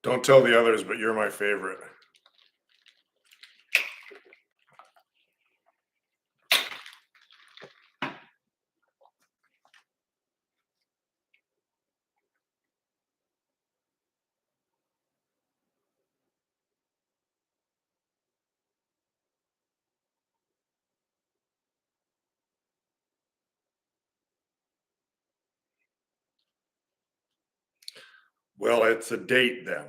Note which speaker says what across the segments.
Speaker 1: Don't tell the others, but you're my favorite. Well, it's a date then.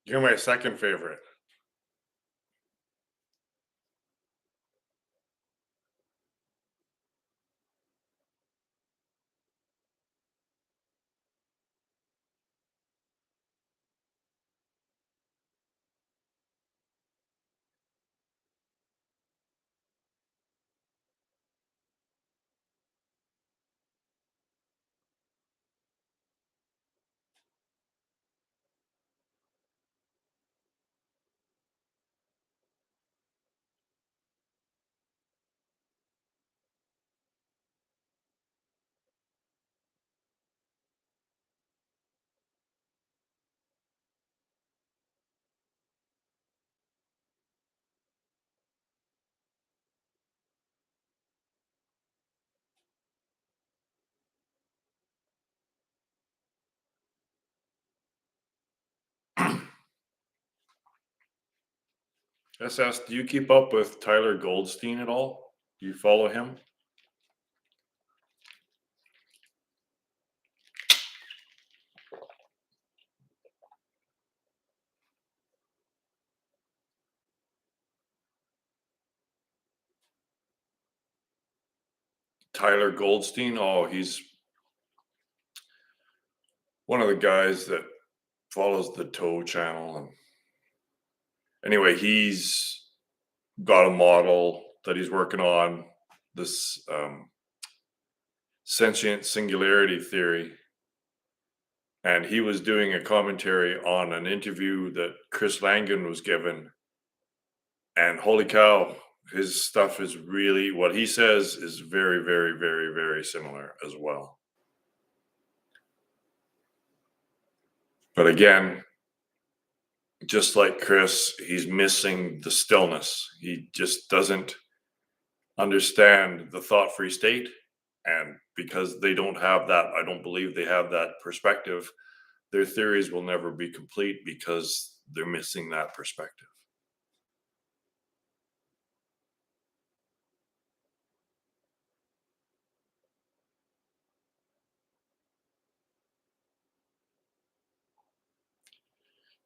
Speaker 1: You're my second favorite. SS, do you keep up with Tyler Goldstein at all? Do you follow him? Tyler Goldstein? Oh, he's one of the guys that follows the Toe channel. And anyway, he's got a model that he's working on, this sentient singularity theory. And he was doing a commentary on an interview that Chris Langan was given. And holy cow, his stuff is really, what he says is very, very, very, very similar as well. But again, just like Chris, he's missing the stillness. He just doesn't understand the thought free state. And because they don't have that, I don't believe they have that perspective, their theories will never be complete because they're missing that perspective.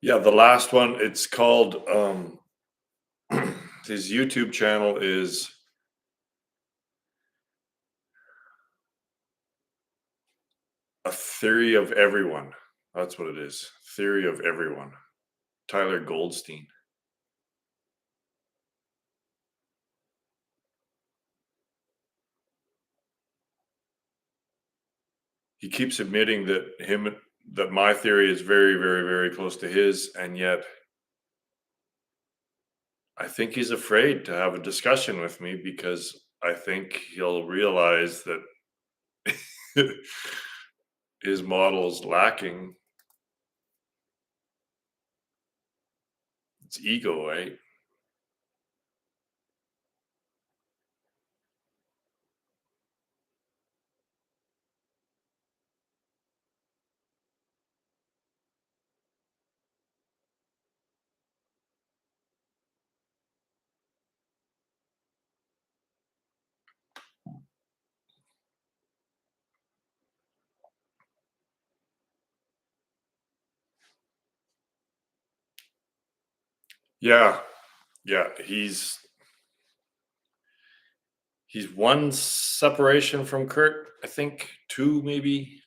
Speaker 1: Yeah, the last one, it's called his YouTube channel is A Theory of Everyone. That's what it is. Theory of Everyone. Tyler Goldstein. He keeps admitting that my theory is very, very, very close to his, and yet I think he's afraid to have a discussion with me because I think he'll realize that his model's lacking. It's ego, right? Yeah, yeah. He's one separation from Kurt, I think two maybe.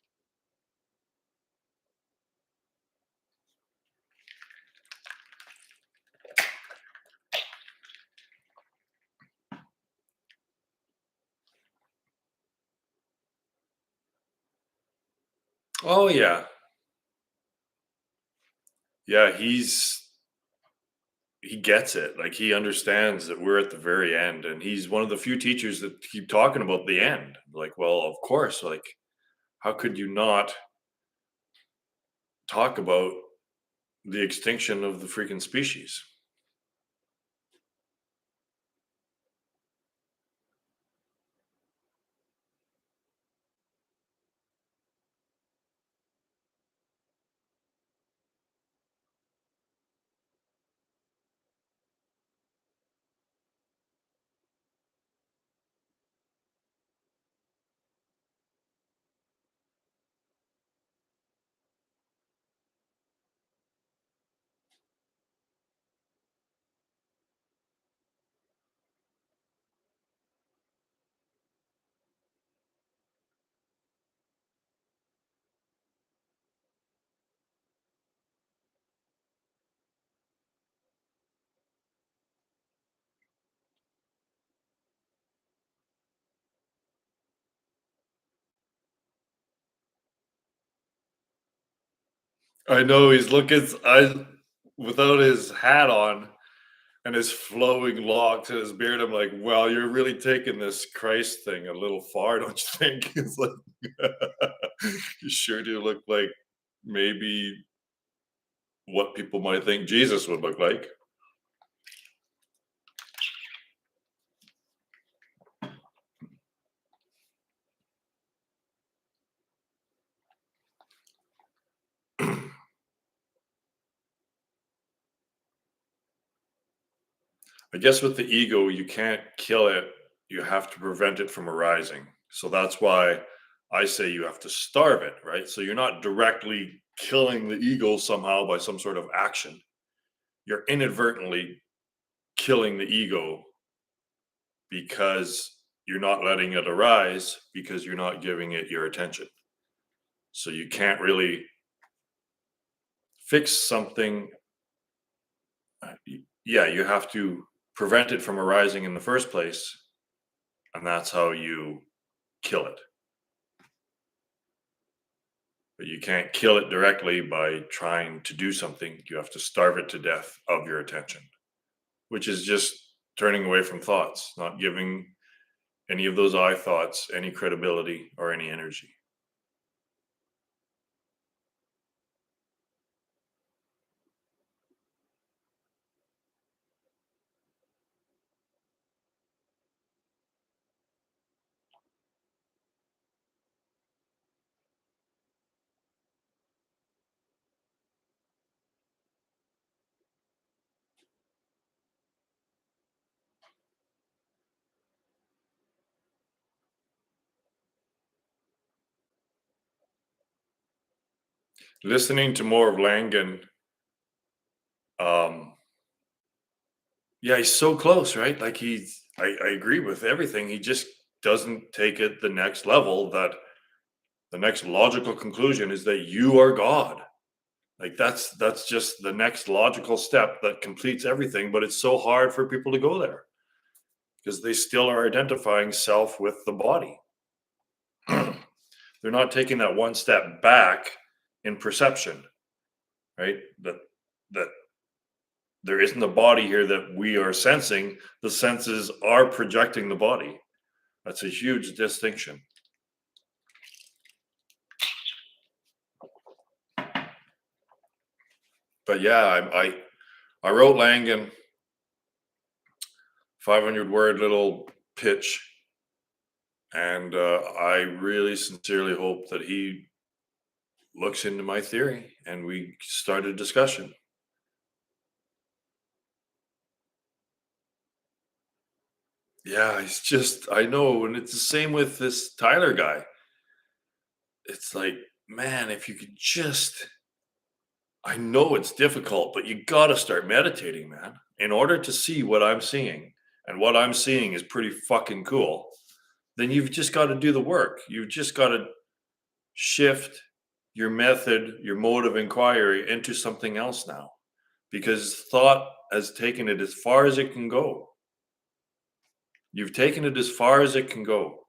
Speaker 1: Oh yeah, yeah. He gets it. Like he understands that we're at the very end, and he's one of the few teachers that keep talking about the end. Like, well, of course. Like, how could you not talk about the extinction of the freaking species? I know he's looking I without his hat on and his flowing locks and his beard. I'm like, wow, you're really taking this Christ thing a little far, don't you think? It's like you sure do look like maybe what people might think Jesus would look like. I guess with the ego, you can't kill it. You have to prevent it from arising. So that's why I say you have to starve it, right? So you're not directly killing the ego somehow by some sort of action. You're inadvertently killing the ego because you're not letting it arise because you're not giving it your attention. So you can't really fix something. Yeah, you have to prevent it from arising in the first place. And that's how you kill it. But you can't kill it directly by trying to do something. You have to starve it to death of your attention, which is just turning away from thoughts, not giving any of those I thoughts any credibility or any energy. Listening to more of Langan, um, yeah, he's so close, right? Like I agree with everything. He just doesn't take it the next level. That the next logical conclusion is that you are God. Like that's just the next logical step that completes everything. But it's so hard for people to go there because they still are identifying self with the body. They're not taking that one step back in perception, right? That there isn't a body here that we are sensing. The senses are projecting the body. That's a huge distinction. But yeah, I wrote Langan 500 word little pitch, and I really sincerely hope that he looks into my theory and we start a discussion. Yeah, it's just I know, and it's the same with this Tyler guy. It's like, man, if you could just I know it's difficult, but you got to start meditating, man, in order to see what I'm seeing. And what I'm seeing is pretty fucking cool. Then you've just got to do the work. You've just got to shift your method, your mode of inquiry into something else now because thought has taken it as far as it can go. You've taken it as far as it can go.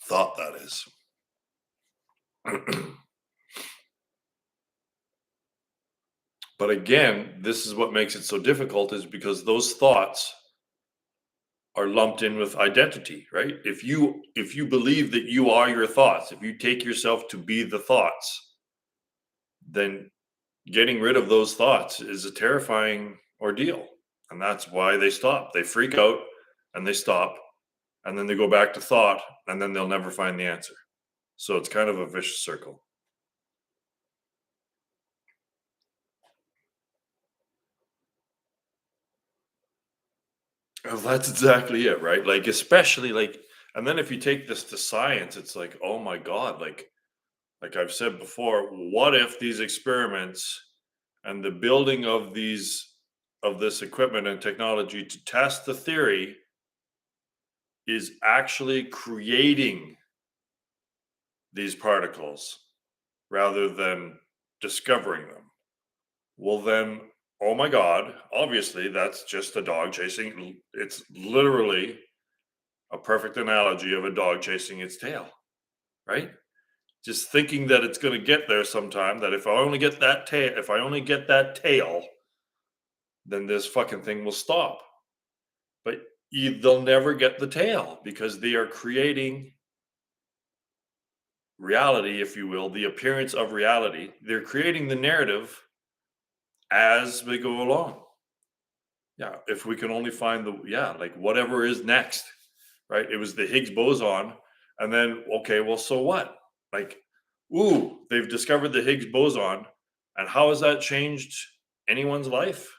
Speaker 1: Thought, that is. But again, this is what makes it so difficult is because those thoughts are lumped in with identity, right? If you believe that you are your thoughts, if you take yourself to be the thoughts, then getting rid of those thoughts is a terrifying ordeal. And that's why they stop. They freak out and they stop and then they go back to thought and then they'll never find the answer. So it's kind of a vicious circle. Oh, that's exactly it, right? Like especially like and then if you take this to science, it's like, oh my God, like I've said before, what if these experiments and the building of this equipment and technology to test the theory is actually creating these particles rather than discovering them? Well, then, oh my God, obviously that's just a dog chasing. It's literally a perfect analogy of a dog chasing its tail, right? Just thinking that it's going to get there sometime, that if I only get that tail, then this fucking thing will stop. But they'll never get the tail because they are creating reality, if you will, the appearance of reality. They're creating the narrative as we go along. Yeah, if we can only find like whatever is next, right? It was the Higgs boson, and then okay, well, so what? Like, ooh, they've discovered the Higgs boson, and how has that changed anyone's life?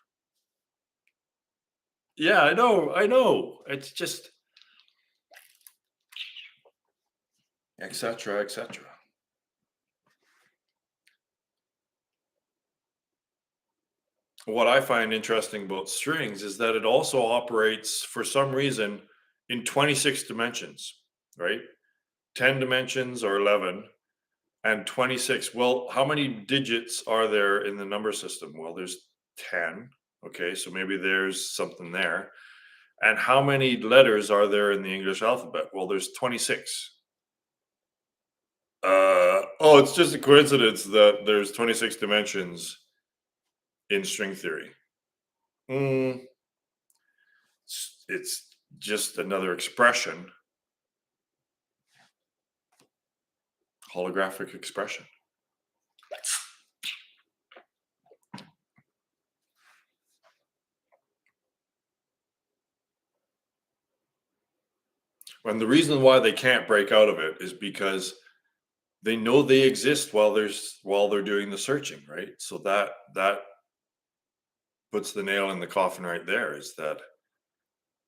Speaker 1: Yeah, I know. It's just etc. etc. What I find interesting about strings is that it also operates for some reason in 26 dimensions, right? 10 dimensions or 11 and 26. Well, how many digits are there in the number system? Well, there's 10. Okay, so maybe there's something there. And how many letters are there in the English alphabet? Well, there's 26. Oh, it's just a coincidence that there's 26 dimensions in string theory. Mm, it's just another expression, holographic expression. And the reason why they can't break out of it is because they know they exist while they're doing the searching, right? So that puts the nail in the coffin right there, is that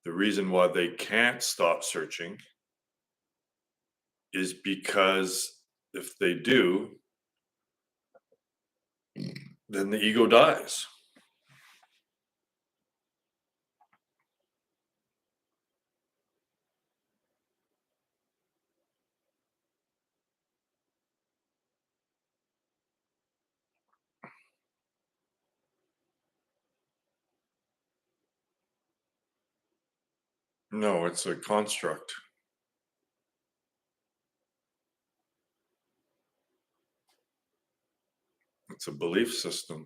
Speaker 1: the reason why they can't stop searching is because if they do, then the ego dies. No, it's a construct. It's a belief system.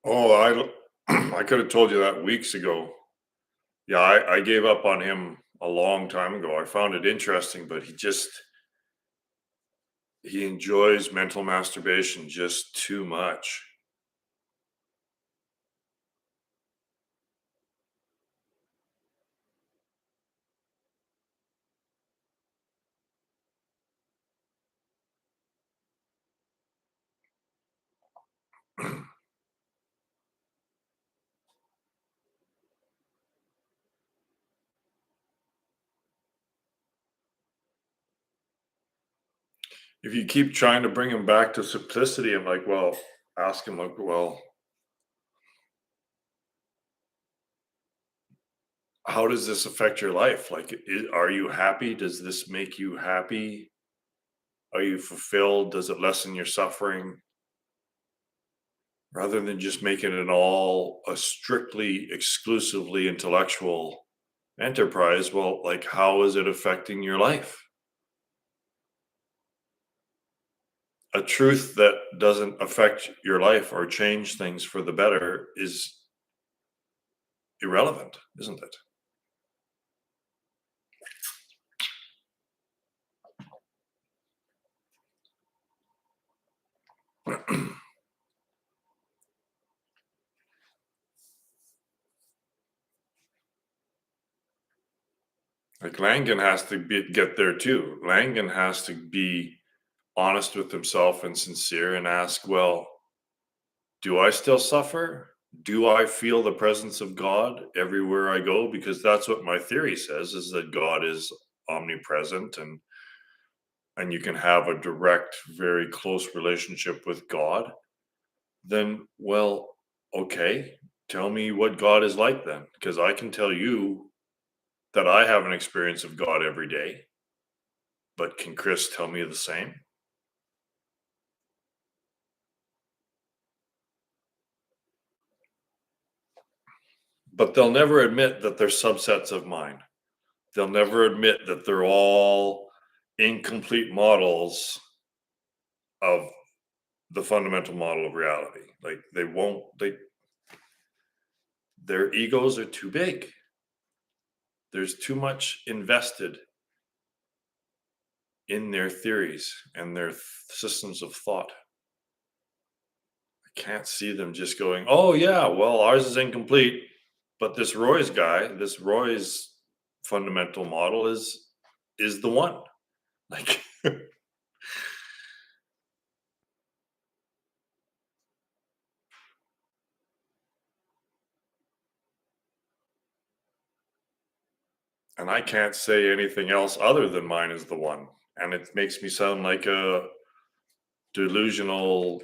Speaker 1: Oh, I could have told you that weeks ago. Yeah, I gave up on him a long time ago. I found it interesting, but he enjoys mental masturbation just too much. If you keep trying to bring him back to simplicity, I'm like, well, ask him like, well, how does this affect your life? Like, are you happy? Does this make you happy? Are you fulfilled? Does it lessen your suffering? Rather than just making it all a strictly, exclusively intellectual enterprise, well, like, how is it affecting your life? A truth that doesn't affect your life or change things for the better is irrelevant, isn't it? Like Langan has to get there too. Langan has to be honest with himself and sincere and ask, well, do I still suffer? Do I feel the presence of God everywhere I go? Because that's what my theory says, is that God is omnipresent, and you can have a direct, very close relationship with God. Then, well, okay, tell me what God is like then, because I can tell you that I have an experience of God every day, but can Chris tell me the same? But they'll never admit that they're subsets of mine. They'll never admit that they're all incomplete models of the fundamental model of reality. Like they won't they their egos are too big. There's too much invested in their theories and their systems of thought. I can't see them just going, "Oh yeah, well ours is incomplete, but this Roy's fundamental model is the one." Like and I can't say anything else other than mine is the one. And it makes me sound like a delusional,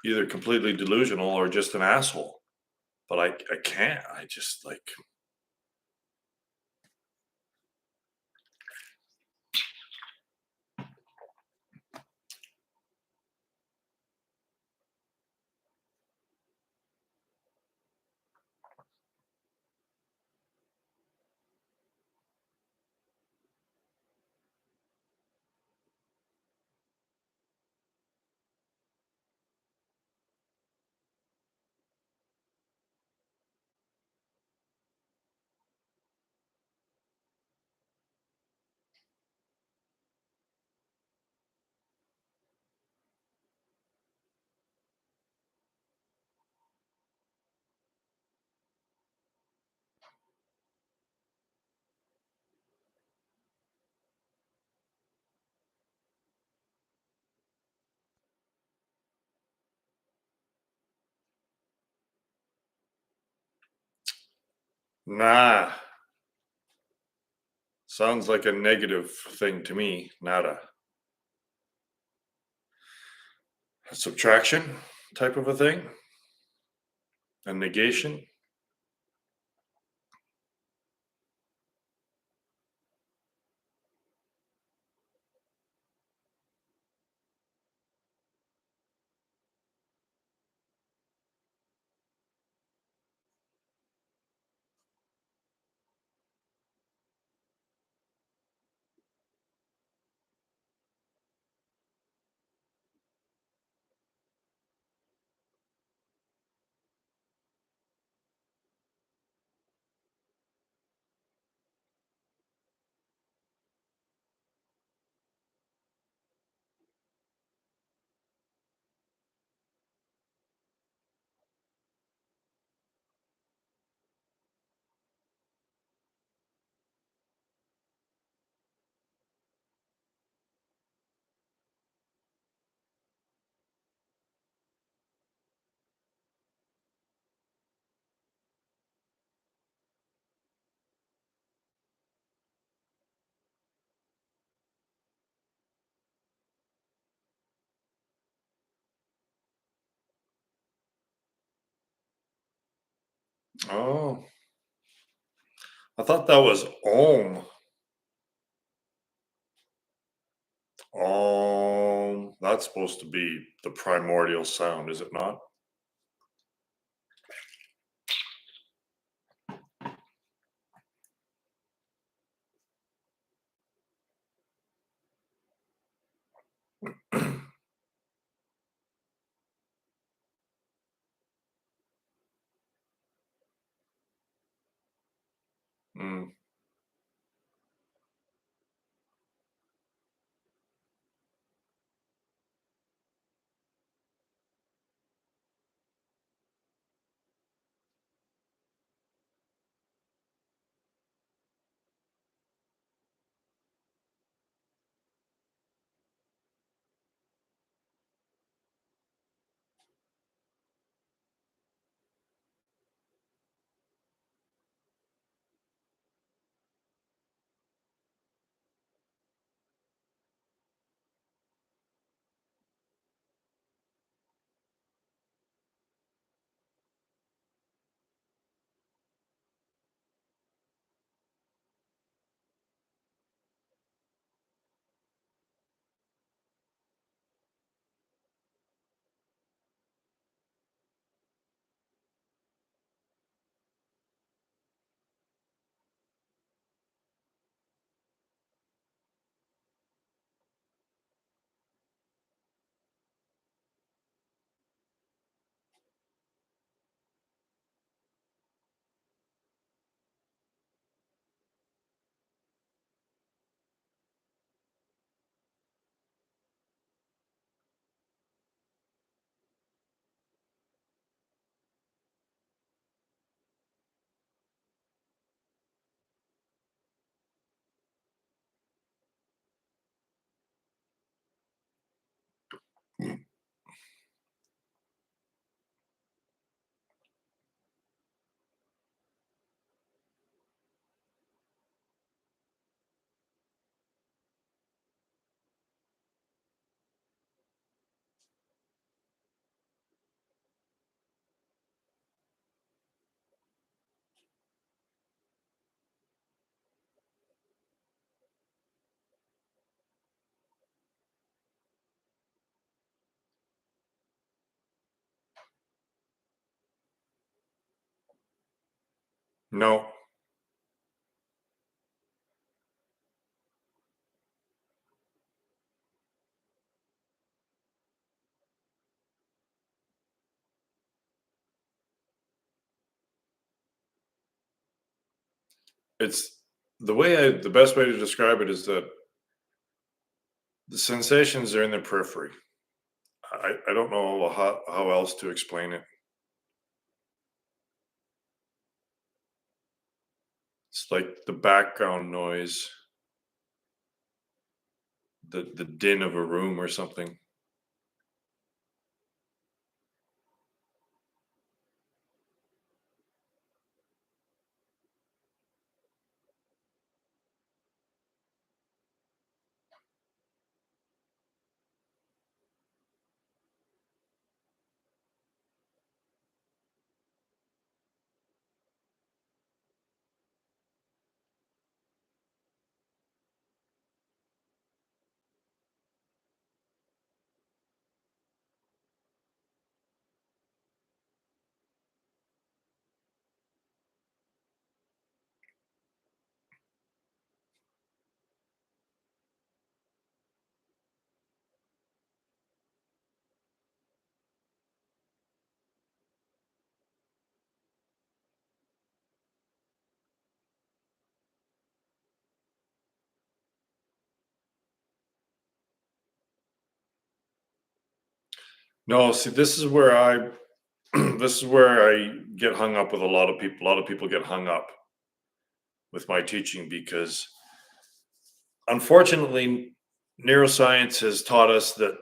Speaker 1: either completely delusional or just an asshole. But I can't. I just like, nah, sounds like a negative thing to me. Nada. A subtraction type of a thing? A negation? Oh, I thought that was Om. That's supposed to be the primordial sound, is it not? Mm, no, it's the best way to describe it is that the sensations are in the periphery. I don't know how else to explain it. It's like the background noise, the din of a room or something. No, see, this is where I this is where I get hung up with a lot of people. A lot of people get hung up with my teaching because unfortunately neuroscience has taught us that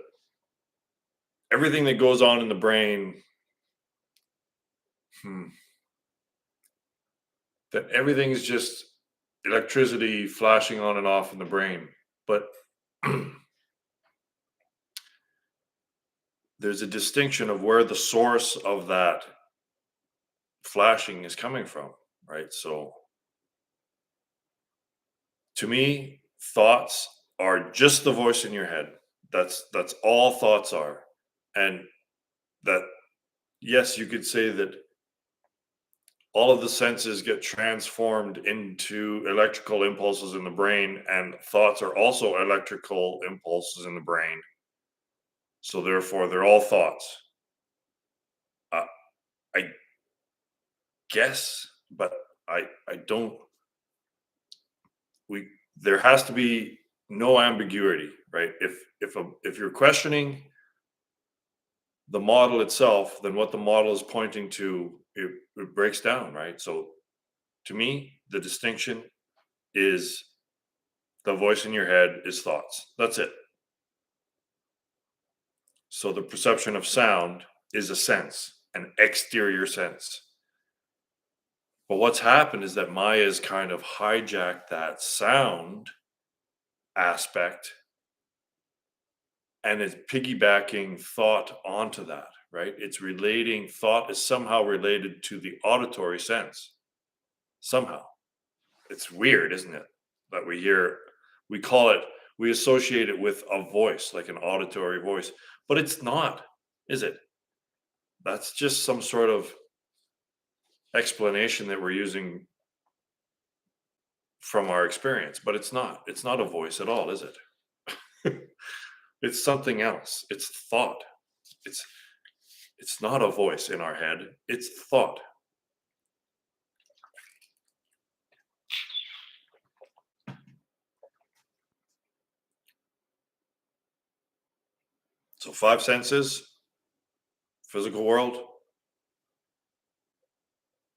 Speaker 1: everything that goes on in the brain, hmm, that everything is just electricity flashing on and off in the brain. But there's a distinction of where the source of that flashing is coming from, right? So to me, thoughts are just the voice in your head. That's all thoughts are. And that, yes, you could say that all of the senses get transformed into electrical impulses in the brain, and thoughts are also electrical impulses in the brain. So therefore, they're all thoughts. Uh, I guess, but I don't. We There has to be no ambiguity, right? If you're questioning the model itself, then what the model is pointing to, it breaks down, right? So to me, the distinction is the voice in your head is thoughts. That's it. So the perception of sound is a sense, an exterior sense. But what's happened is that Maya's kind of hijacked that sound aspect and is piggybacking thought onto that, right? It's relating, thought is somehow related to the auditory sense. Somehow. It's weird, isn't it? That we hear, we call it, we associate it with a voice, like an auditory voice, but it's not, is it? That's just some sort of explanation that we're using from our experience, but it's not. It's not a voice at all, is it? It's something else. It's thought. It's it's not a voice in our head. It's thought. So five senses, physical world,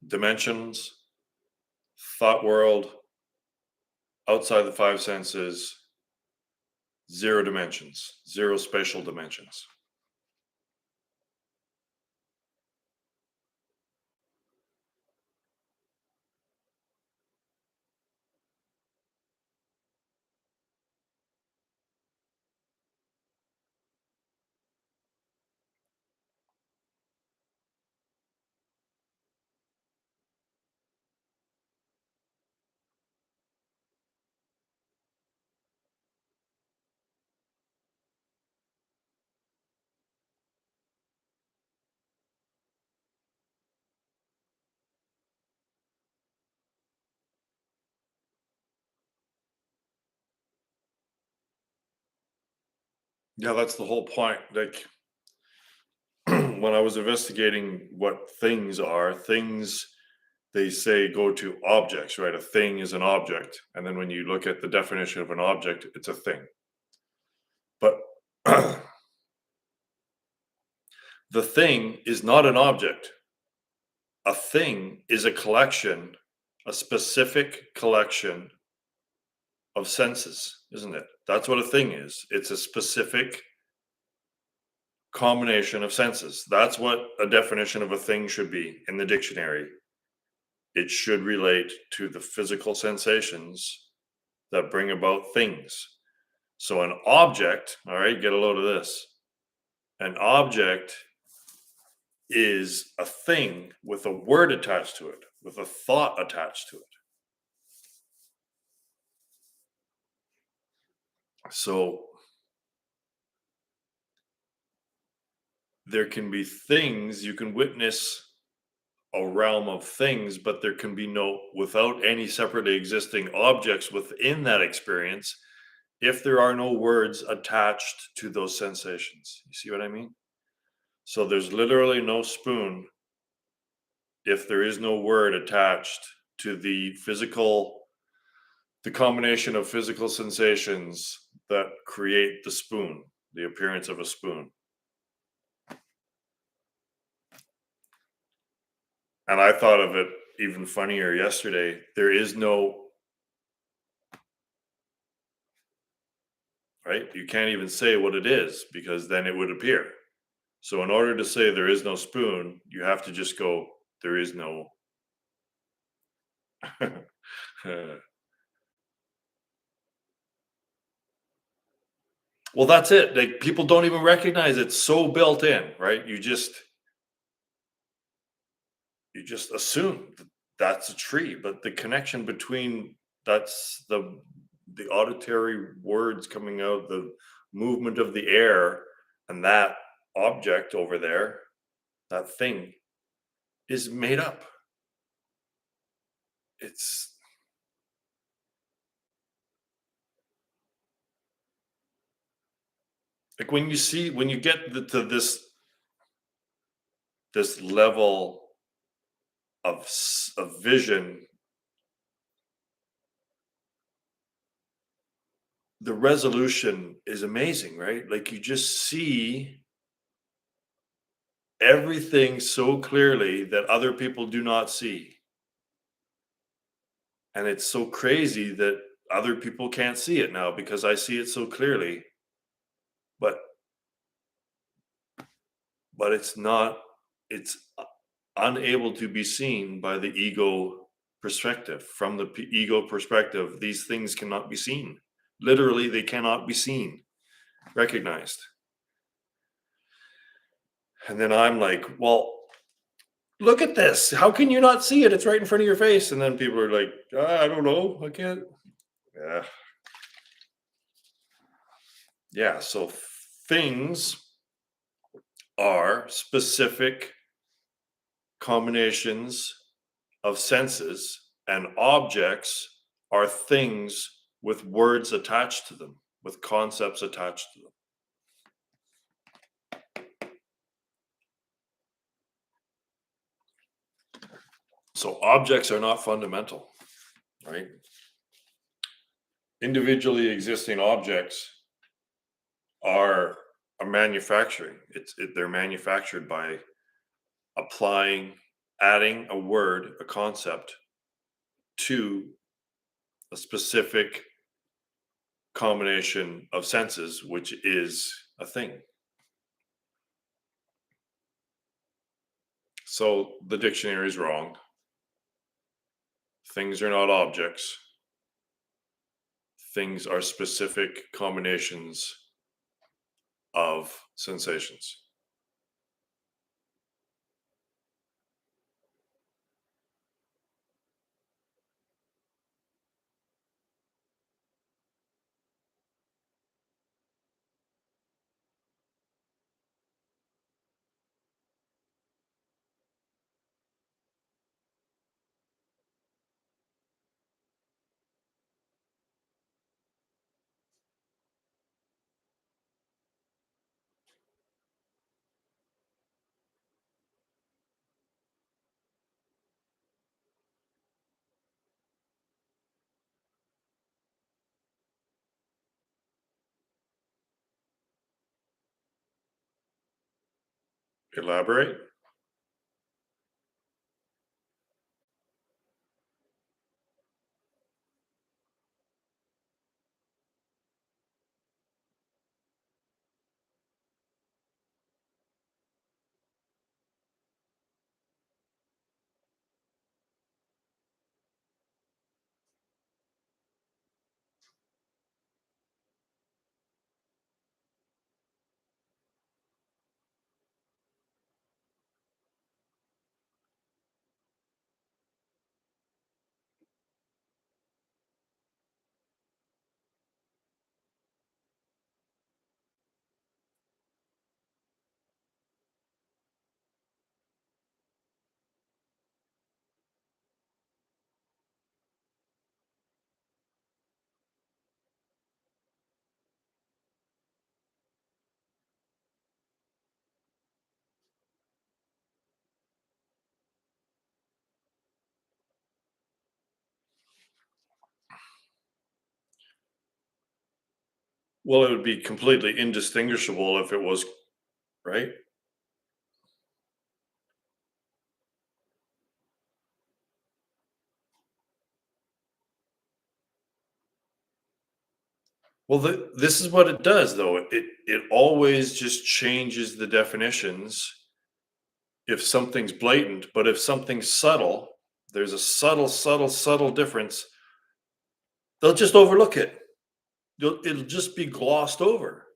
Speaker 1: dimensions, thought world, outside the five senses, zero dimensions, zero spatial dimensions. Yeah, that's the whole point. Like when I was investigating what things are, things they say go to objects, right? A thing is an object. And then when you look at the definition of an object, it's a thing. But the thing is not an object. A thing is a collection, a specific collection of senses, isn't it? That's what a thing is. It's a specific combination of senses. That's what a definition of a thing should be in the dictionary. It should relate to the physical sensations that bring about things. So, an object, all right, get a load of this. An object is a thing with a word attached to it, with a thought attached to it. So, there can be things you can witness a realm of things, but there can be no, without any separately existing objects within that experience, if there are no words attached to those sensations. You see what I mean? So there's literally no spoon if there is no word attached to the combination of physical sensations that create the spoon, the appearance of a spoon. And I thought of it even funnier yesterday. There is no, right? You can't even say what it is because then it would appear. So in order to say there is no spoon, you have to just go, there is no. Well, that's it. Like people don't even recognize it's so built in, right? You just you just assume that that's a tree, but the connection between that's the auditory words coming out, the movement of the air, and that object over there, that thing, is made up. It's like when you get to this level of vision, the resolution is amazing, right? Like you just see everything so clearly that other people do not see. And it's so crazy that other people can't see it now because I see it so clearly. But it's not, it's unable to be seen by the ego perspective. From the ego perspective, these things cannot be seen. Literally, they cannot be seen, recognized. And then I'm like, well, look at this. How can you not see it? It's right in front of your face. And then people are like, I don't know. I can't. Yeah. Yeah. So things are specific combinations of senses, and objects are things with words attached to them, with concepts attached to them. So objects are not fundamental, right? Individually existing objects are a manufacturing. They're manufactured by adding a word, a concept to a specific combination of senses, which is a thing. So the dictionary is wrong. Things are not objects. Things are specific combinations of sensations. Elaborate. Well, it would be completely indistinguishable if it was, right? Well, this is what it does, though. It always just changes the definitions if something's blatant, but if something's subtle, there's a subtle difference. They'll just overlook it. It'll just be glossed over,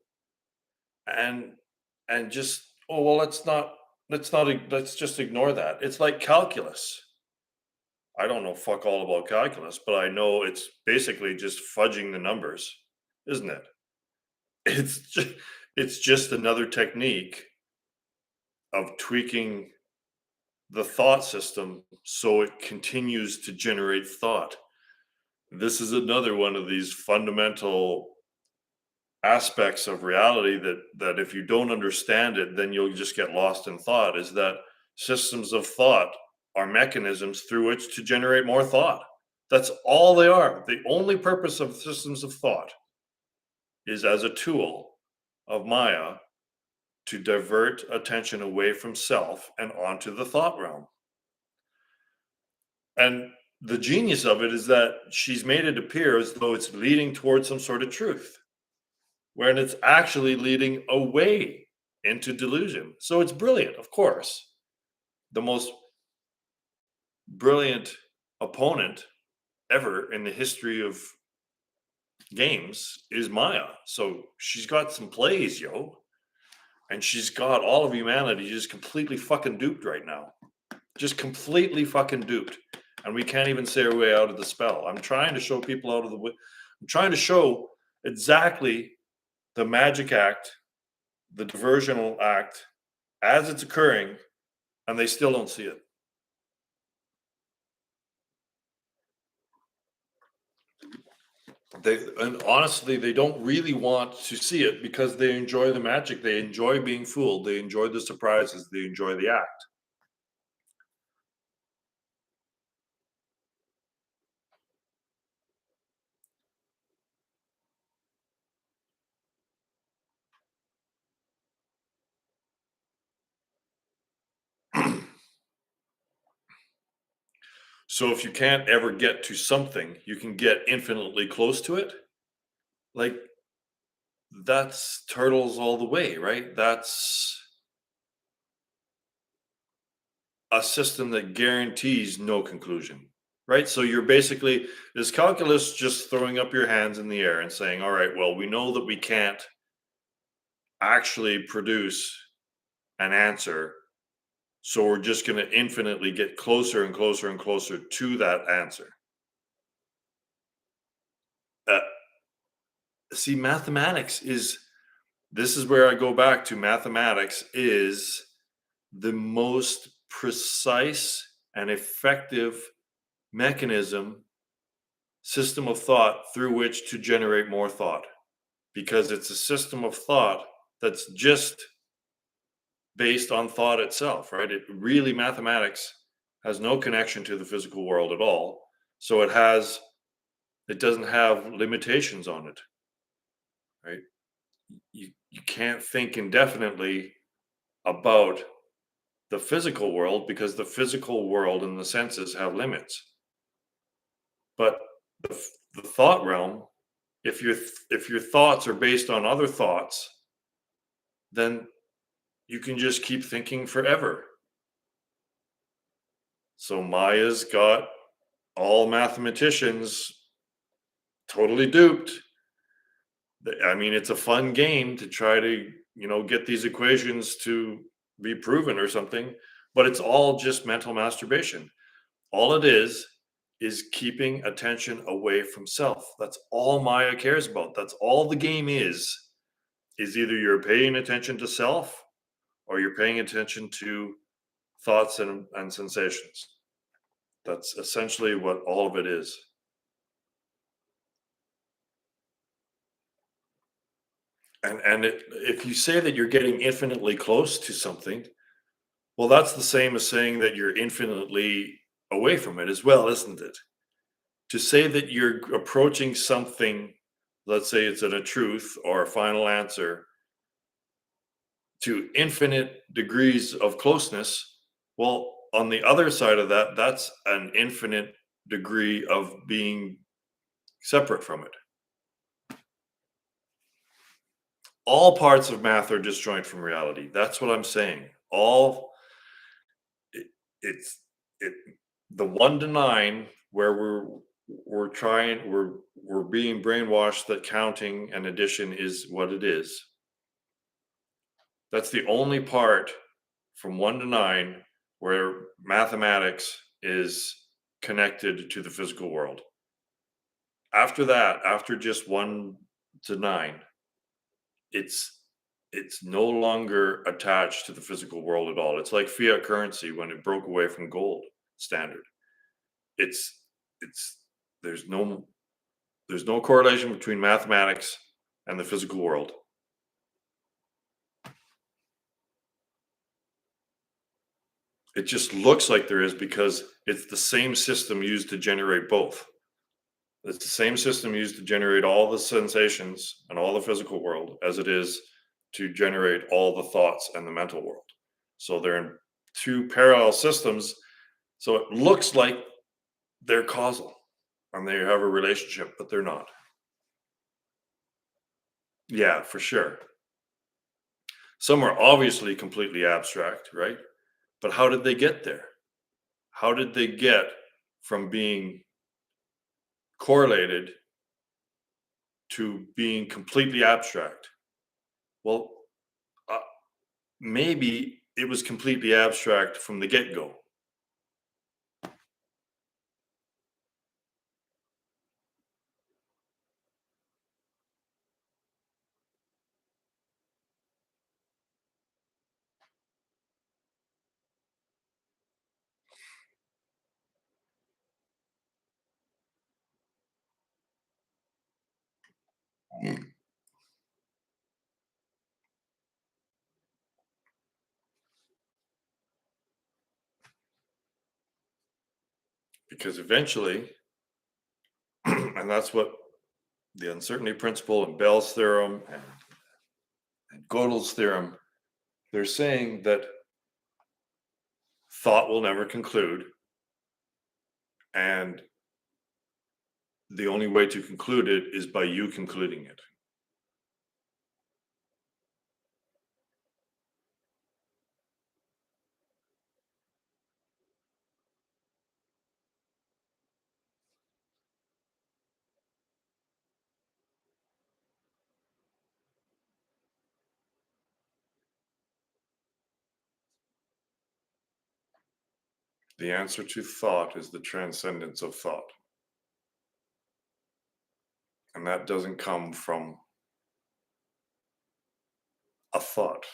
Speaker 1: and just, oh well, let's not. let's just ignore that. It's like calculus. I don't know fuck all about calculus, but I know it's basically just fudging the numbers, isn't it? It's just, it's just another technique of tweaking the thought system so it continues to generate thought. This is another one of these fundamental aspects of reality that if you don't understand it, then you'll just get lost in thought, is that systems of thought are mechanisms through which to generate more thought. That's all they are. The only purpose of systems of thought is as a tool of Maya to divert attention away from self and onto the thought realm. And the genius of it is that she's made it appear as though it's leading towards some sort of truth, when it's actually leading away into delusion. So it's brilliant, of course. The most brilliant opponent ever in the history of games is Maya. So she's got some plays, yo. And she's got all of humanity just completely fucking duped right now. Just completely fucking duped. And we can't even say our way out of the spell. I'm trying to show people out of the way. I'm trying to show exactly the magic act, the diversional act as it's occurring, and they still don't see it. And honestly, they don't really want to see it because they enjoy the magic. They enjoy being fooled. They enjoy the surprises. They enjoy the act. So if you can't ever get to something, you can get infinitely close to it. Like, that's turtles all the way, right? That's a system that guarantees no conclusion, right? So you're basically, is calculus just throwing up your hands in the air and saying, all right, well, we know that we can't actually produce an answer. So we're just going to infinitely get closer and closer and closer to that answer. Uh, See, mathematics is, this is where I go back to. Mathematics is the most precise and effective mechanism, system of thought through which to generate more thought, because it's a system of thought that's just based on thought itself, right? It really, mathematics has no connection to the physical world at all. So it doesn't have limitations on it, right? You can't think indefinitely about the physical world because the physical world and the senses have limits. But the thought realm, if your thoughts are based on other thoughts, then you can just keep thinking forever. So Maya's got all mathematicians totally duped. I mean, it's a fun game to try to, get these equations to be proven or something, but it's all just mental masturbation. All it is keeping attention away from self. That's all Maya cares about. That's all the game is either you're paying attention to self or you're paying attention to thoughts and sensations. That's essentially what all of it is. If you say that you're getting infinitely close to something, well, that's the same as saying that you're infinitely away from it as well, isn't it? To say that you're approaching something, let's say it's a truth or a final answer, to infinite degrees of closeness, well, on the other side of that, that's an infinite degree of being separate from it. All parts of math are disjoint from reality. That's what I'm saying. All it, it's it the 1 to 9 where we're being brainwashed that counting and addition is what it is. That's the only part from 1 to 9 where mathematics is connected to the physical world. After that, after just 1 to 9, it's it's no longer attached to the physical world at all. It's like fiat currency when it broke away from gold standard. It's it's there's no correlation between mathematics and the physical world. It just looks like there is because it's the same system used to generate both. It's the same system used to generate all the sensations and all the physical world as it is to generate all the thoughts and the mental world. So they're in two parallel systems. So it looks like they're causal and they have a relationship, but they're not. Yeah, for sure. Some are obviously completely abstract, right? But how did they get there? How did they get from being correlated to being completely abstract? Well, uh, maybe it was completely abstract from the get go. Because eventually, and that's what the uncertainty principle and Bell's theorem and Gödel's theorem, they're saying that thought will never conclude. And the only way to conclude it is by you concluding it. The answer to thought is the transcendence of thought. And that doesn't come from a thought.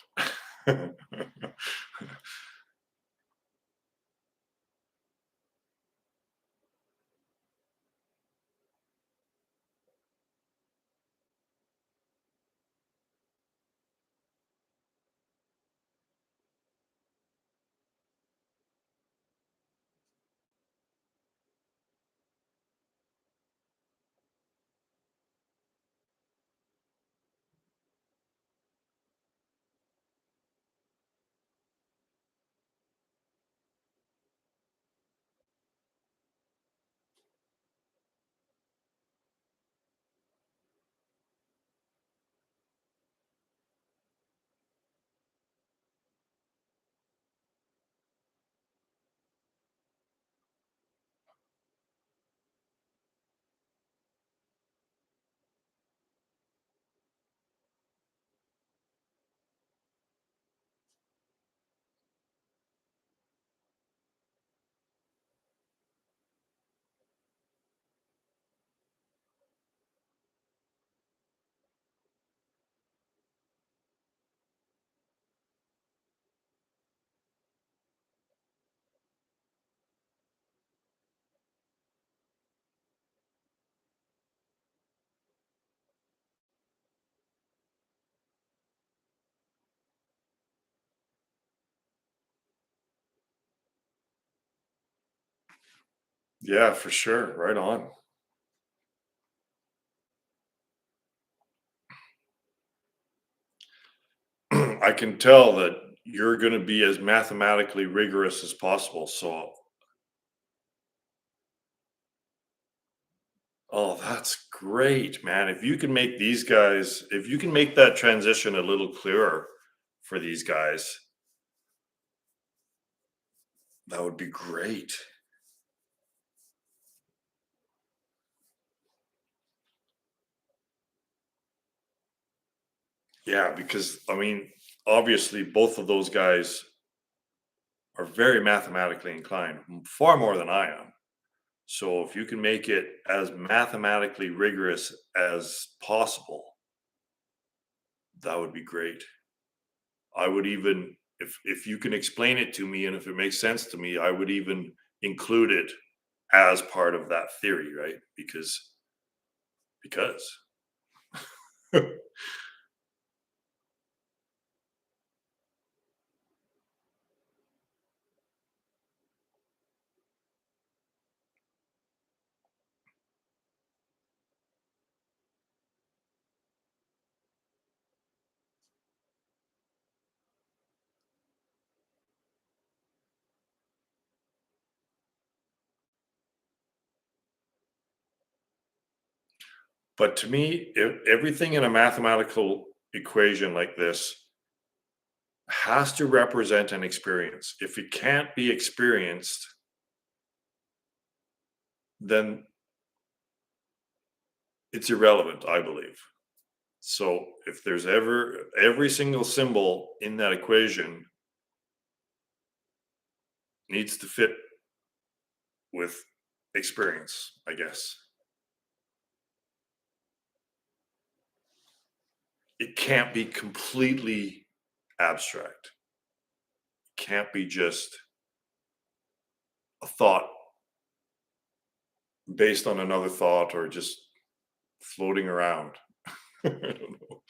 Speaker 1: Yeah, for sure. Right on. I can tell that you're going to be as mathematically rigorous as possible. So, oh, that's great, man. If you can make these guys, if you can make that transition a little clearer for these guys, that would be great. Yeah, because I mean, obviously, both of those guys are very mathematically inclined, far more than I am. So if you can make it as mathematically rigorous as possible, that would be great. I would even, if you can explain it to me and if it makes sense to me, I would even include it as part of that theory, right? Because but to me, everything in a mathematical equation like this has to represent an experience. If it can't be experienced, then it's irrelevant, I believe. So if there's ever every single symbol in that equation needs to fit with experience, I guess. It can't be completely abstract. It can't be just a thought based on another thought or just floating around. I don't know.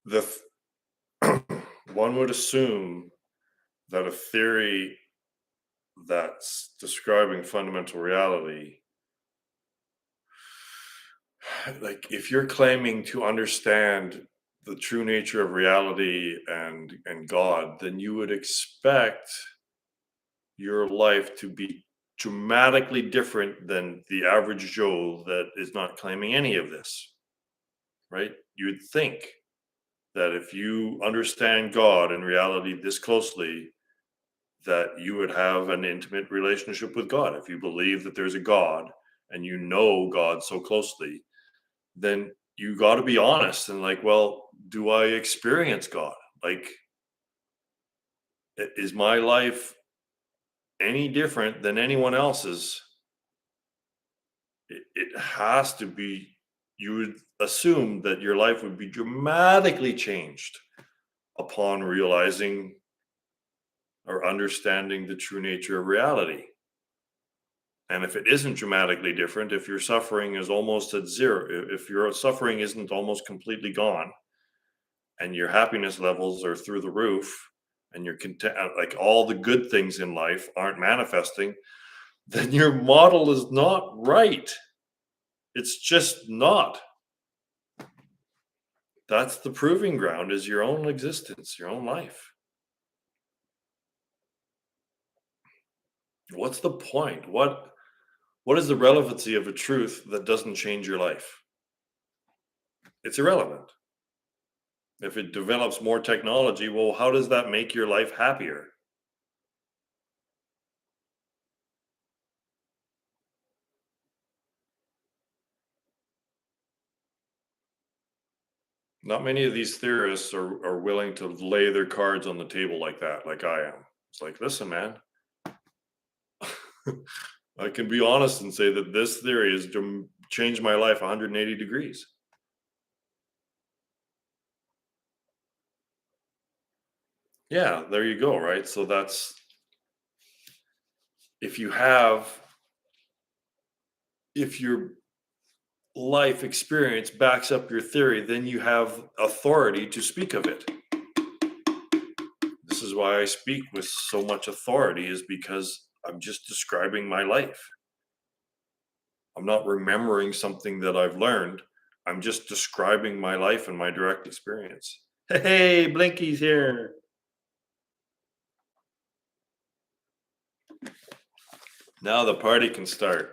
Speaker 1: the one would assume that a theory that's describing fundamental reality, like if you're claiming to understand the true nature of reality and God, then you would expect your life to be dramatically different than the average Joe that is not claiming any of this, right? You'd think that if you understand God and reality this closely, that you would have an intimate relationship with God. If you believe that there's a God and you know God so closely, then you got to be honest and like, well, do I experience God? Like, is my life any different than anyone else's? It has to be. You would assume that your life would be dramatically changed upon realizing or understanding the true nature of reality. And if it isn't dramatically different, if your suffering is almost at zero, if your suffering isn't almost completely gone, and your happiness levels are through the roof, and you're content, like all the good things in life aren't manifesting, then your model is not right. It's just not. That's the proving ground, is your own existence, your own life. What's the point? What is the relevancy of a truth that doesn't change your life? It's irrelevant. If it develops more technology, well, how does that make your life happier? Not many of these theorists are willing to lay their cards on the table like that, like I am. It's like, listen, man, I can be honest and say that this theory has changed my life 180 degrees. Yeah, there you go, right? So that's, if you have, if your life experience backs up your theory, then you have authority to speak of it. This is why I speak with so much authority, is because I'm just describing my life. I'm not remembering something that I've learned. I'm just describing my life and my direct experience. Hey, Blinky's here. Now the party can start.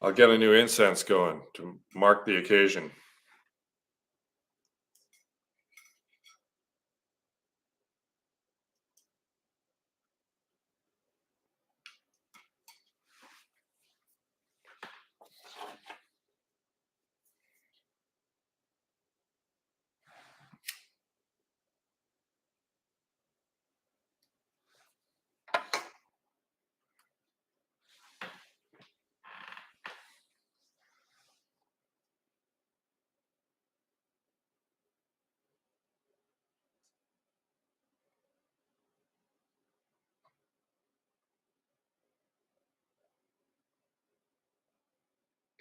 Speaker 1: I'll get a new incense going to mark the occasion.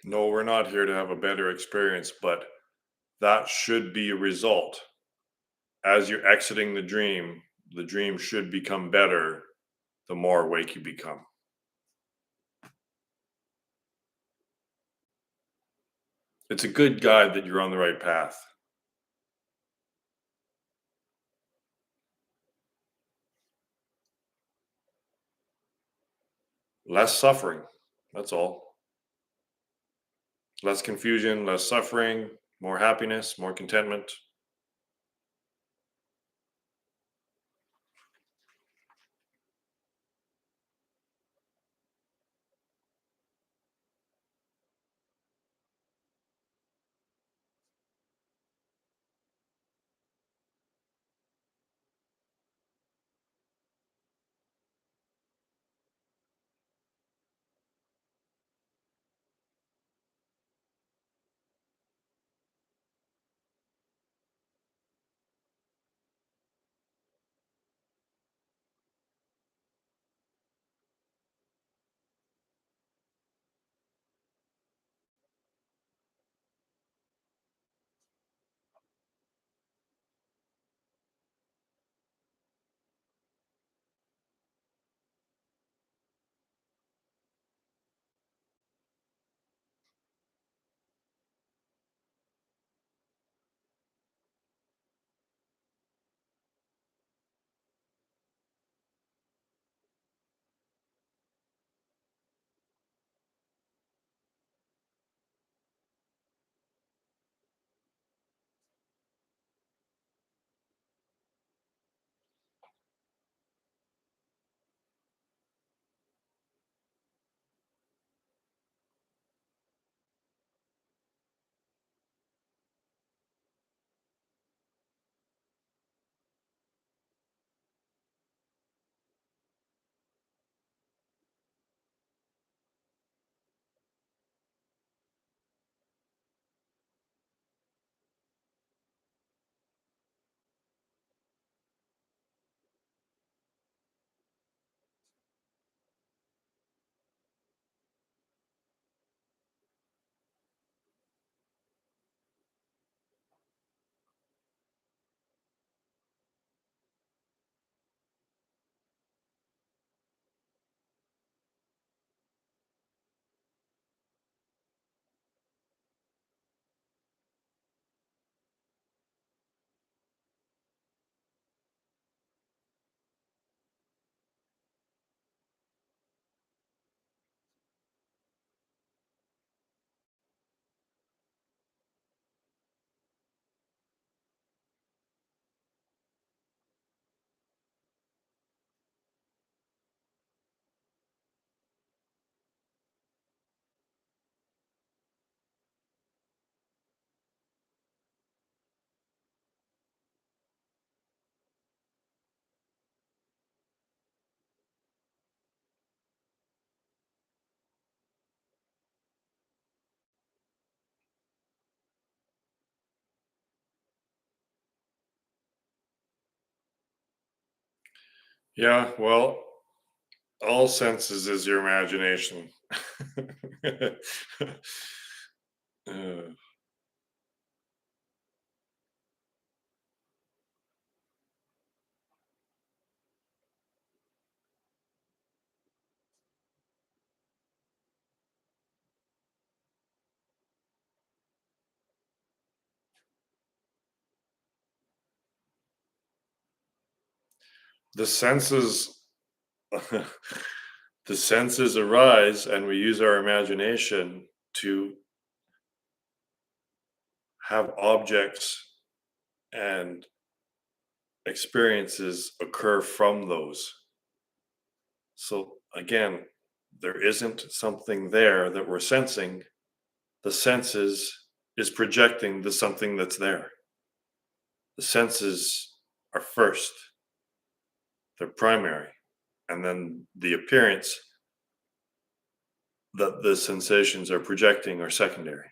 Speaker 1: No, we're not here to have a better experience, but that should be a result. As you're exiting the dream should become better the more awake you become. It's a good guide that you're on the right path. Less suffering. That's all. Less confusion, less suffering, more happiness, more contentment. Yeah, well, all senses is your imagination. Uh, the senses the senses arise and we use our imagination to have objects and experiences occur from those. So again, there isn't something there that we're sensing. The senses is projecting the something that's there. The senses are first, they're primary, and then the appearance that the sensations are projecting are secondary.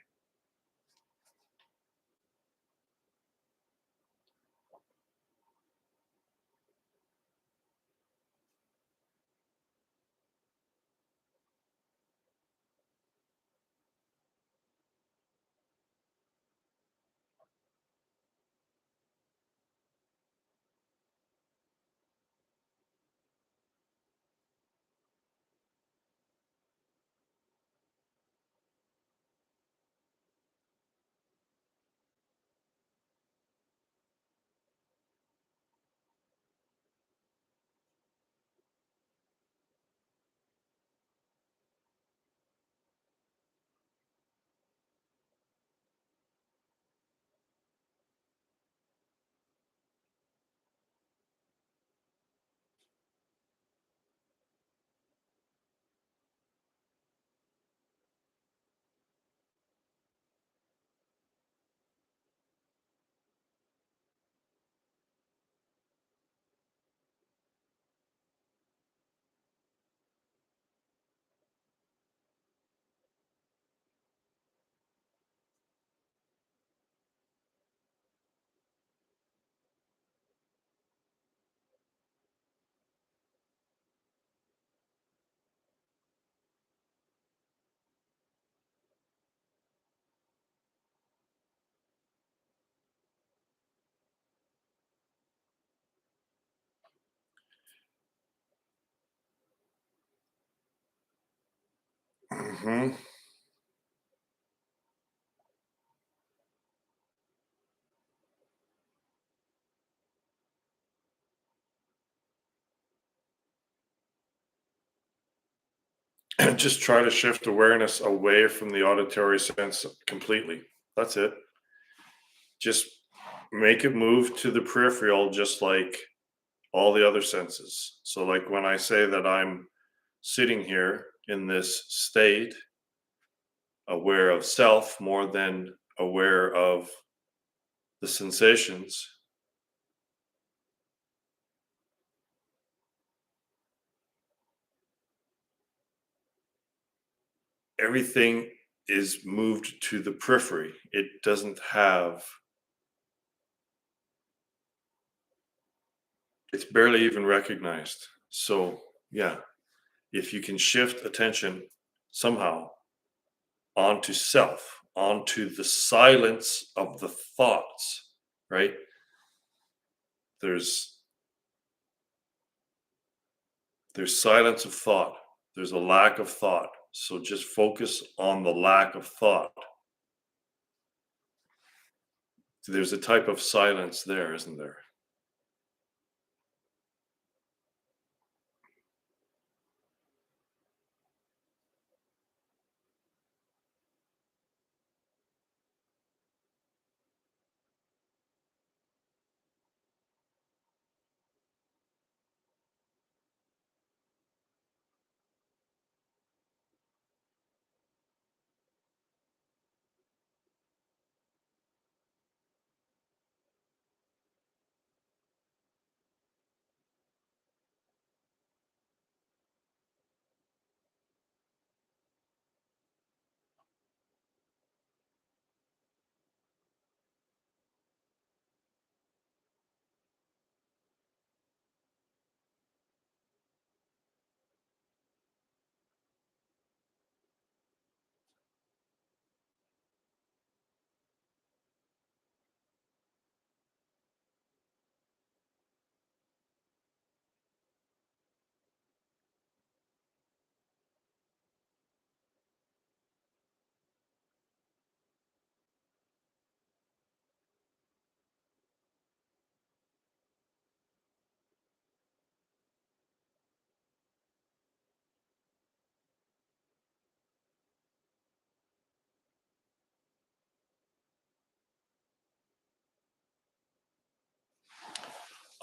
Speaker 1: Mhm. Just try to shift awareness away from the auditory sense completely. That's it. Just make it move to the peripheral, just like all the other senses. So, like when I say that I'm sitting here in this state, aware of self more than aware of the sensations, everything is moved to the periphery. It doesn't have, it's barely even recognized. So, yeah, if you can shift attention somehow onto self, onto the silence of the thoughts, right? There's there's silence of thought. There's a lack of thought. So just focus on the lack of thought. There's a type of silence there, isn't there?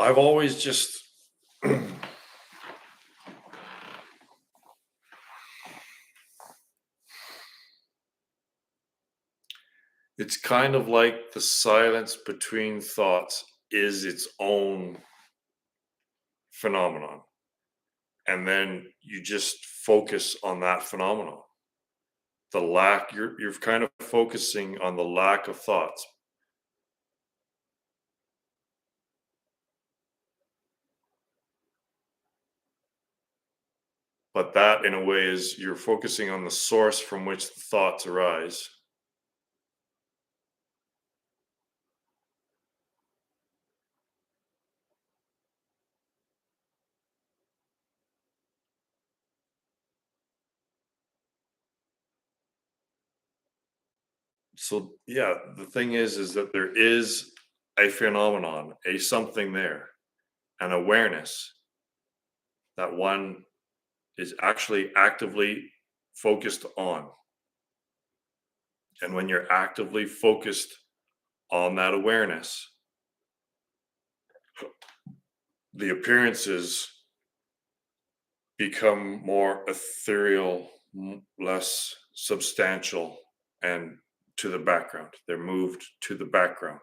Speaker 1: I've always just it's kind of like the silence between thoughts is its own phenomenon. And then you just focus on that phenomenon. The lack, you're kind of focusing on the lack of thoughts. But that in a way is you're focusing on the source from which the thoughts arise. So yeah, the thing is that there is a phenomenon, a something there, an awareness that one is actually actively focused on. And when you're actively focused on that awareness, the appearances become more ethereal, less substantial, and to the background. They're moved to the background.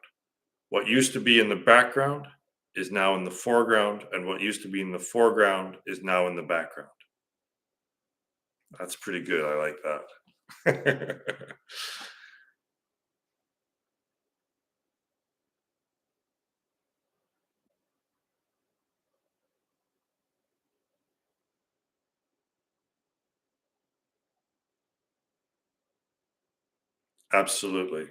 Speaker 1: What used to be in the background is now in the foreground, and what used to be in the foreground is now in the background. That's pretty good. I like that. Absolutely.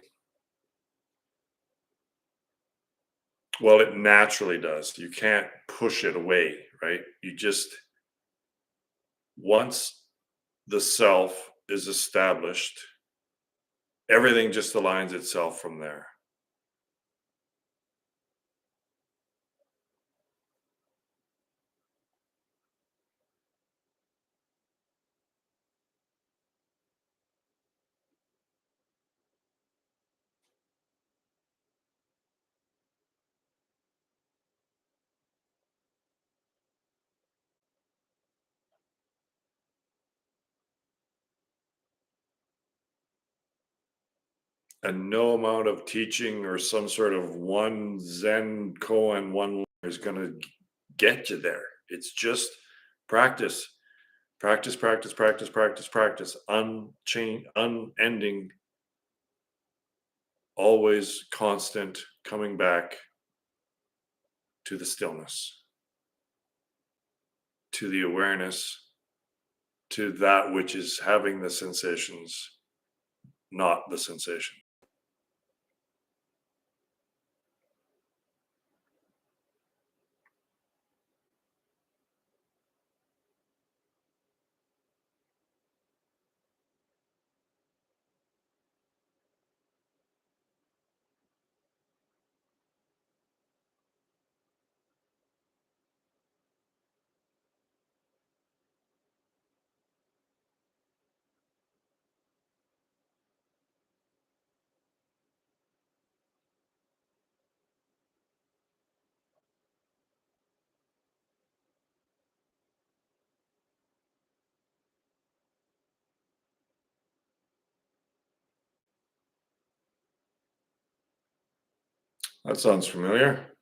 Speaker 1: Well, it naturally does. You can't push it away, right? You just, once the self is established, everything just aligns itself from there. And no amount of teaching or some sort of one Zen koan one is going to get you there. It's just practice, practice, practice, practice, practice, practice, unending, always constant, coming back to the stillness, to the awareness, to that which is having the sensations, not the sensation. That sounds familiar.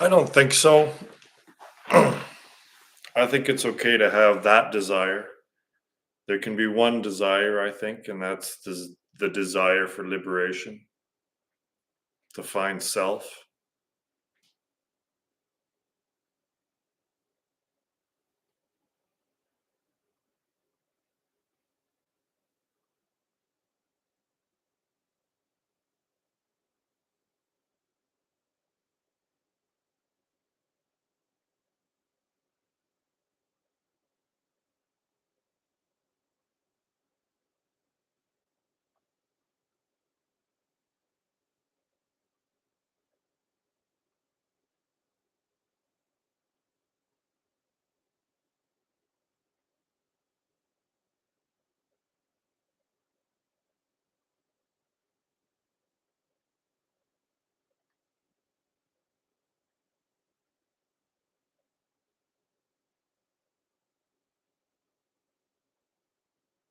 Speaker 1: I don't think so. I think it's okay to have that desire. There can be one desire, I think, and that's the desire for liberation, to find self.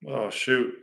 Speaker 1: Oh, shoot.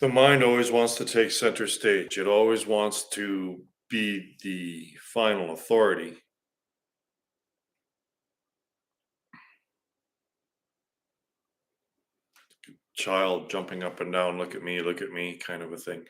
Speaker 1: The mind always wants to take center stage. It always wants to be the final authority. Child jumping up and down, look at me, kind of a thing.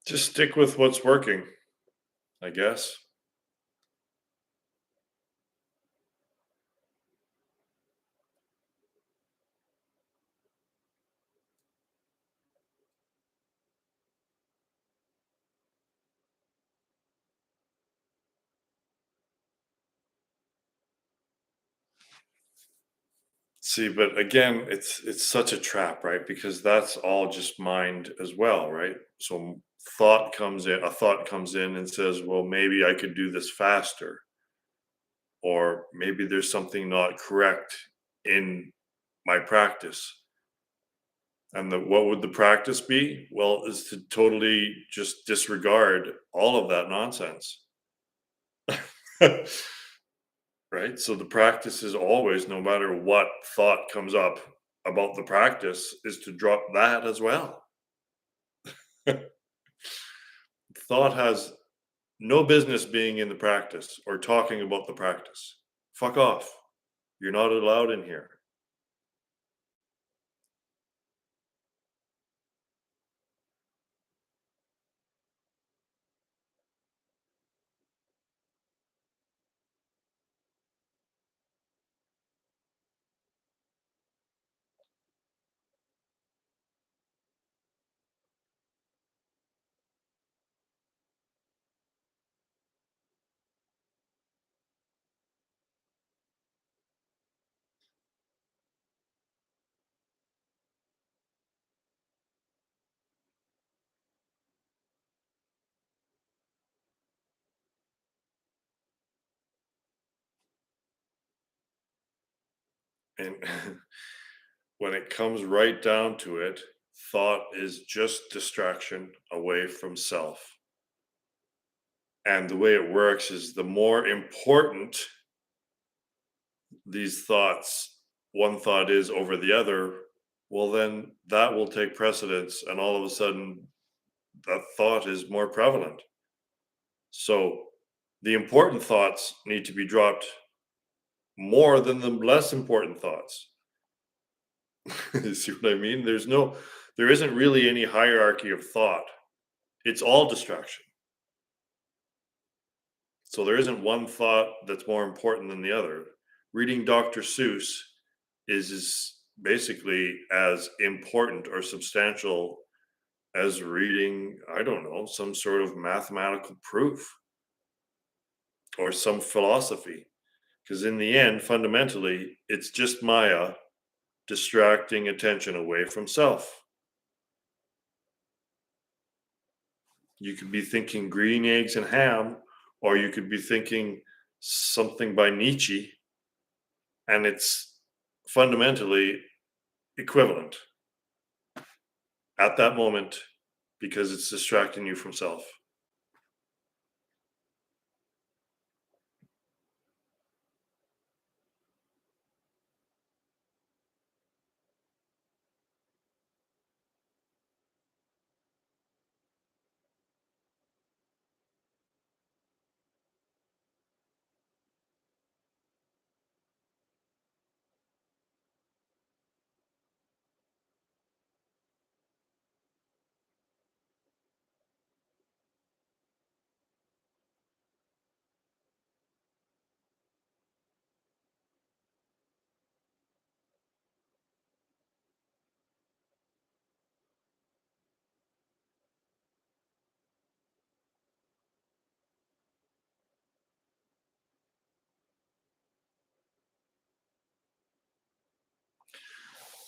Speaker 1: Just stick with what's working, I guess. See, but again, it's such a trap, right? Because that's all just mind as well, right? So a thought comes in and says, well, maybe I could do this faster, or maybe there's something not correct in my practice. And what would the practice be? Well, is to totally just disregard all of that nonsense. Right? So the practice is always, no matter what thought comes up about the practice, is to drop that as well. Thought has no business being in the practice or talking about the practice. Fuck off. You're not allowed in here. And when it comes right down to it, thought is just distraction away from self. And the way it works is the more important these thoughts, one thought is over the other, well, then that will take precedence. And all of a sudden, that thought is more prevalent. So the important thoughts need to be dropped more than the less important thoughts. You see what I mean? There isn't really any hierarchy of thought. It's all distraction. So there isn't one thought that's more important than the other. Reading Dr. Seuss is basically as important or substantial as reading, I don't know, some sort of mathematical proof or some philosophy. Because in the end, fundamentally, it's just Maya distracting attention away from self. You could be thinking green eggs and ham, or you could be thinking something by Nietzsche, and it's fundamentally equivalent at that moment because it's distracting you from self.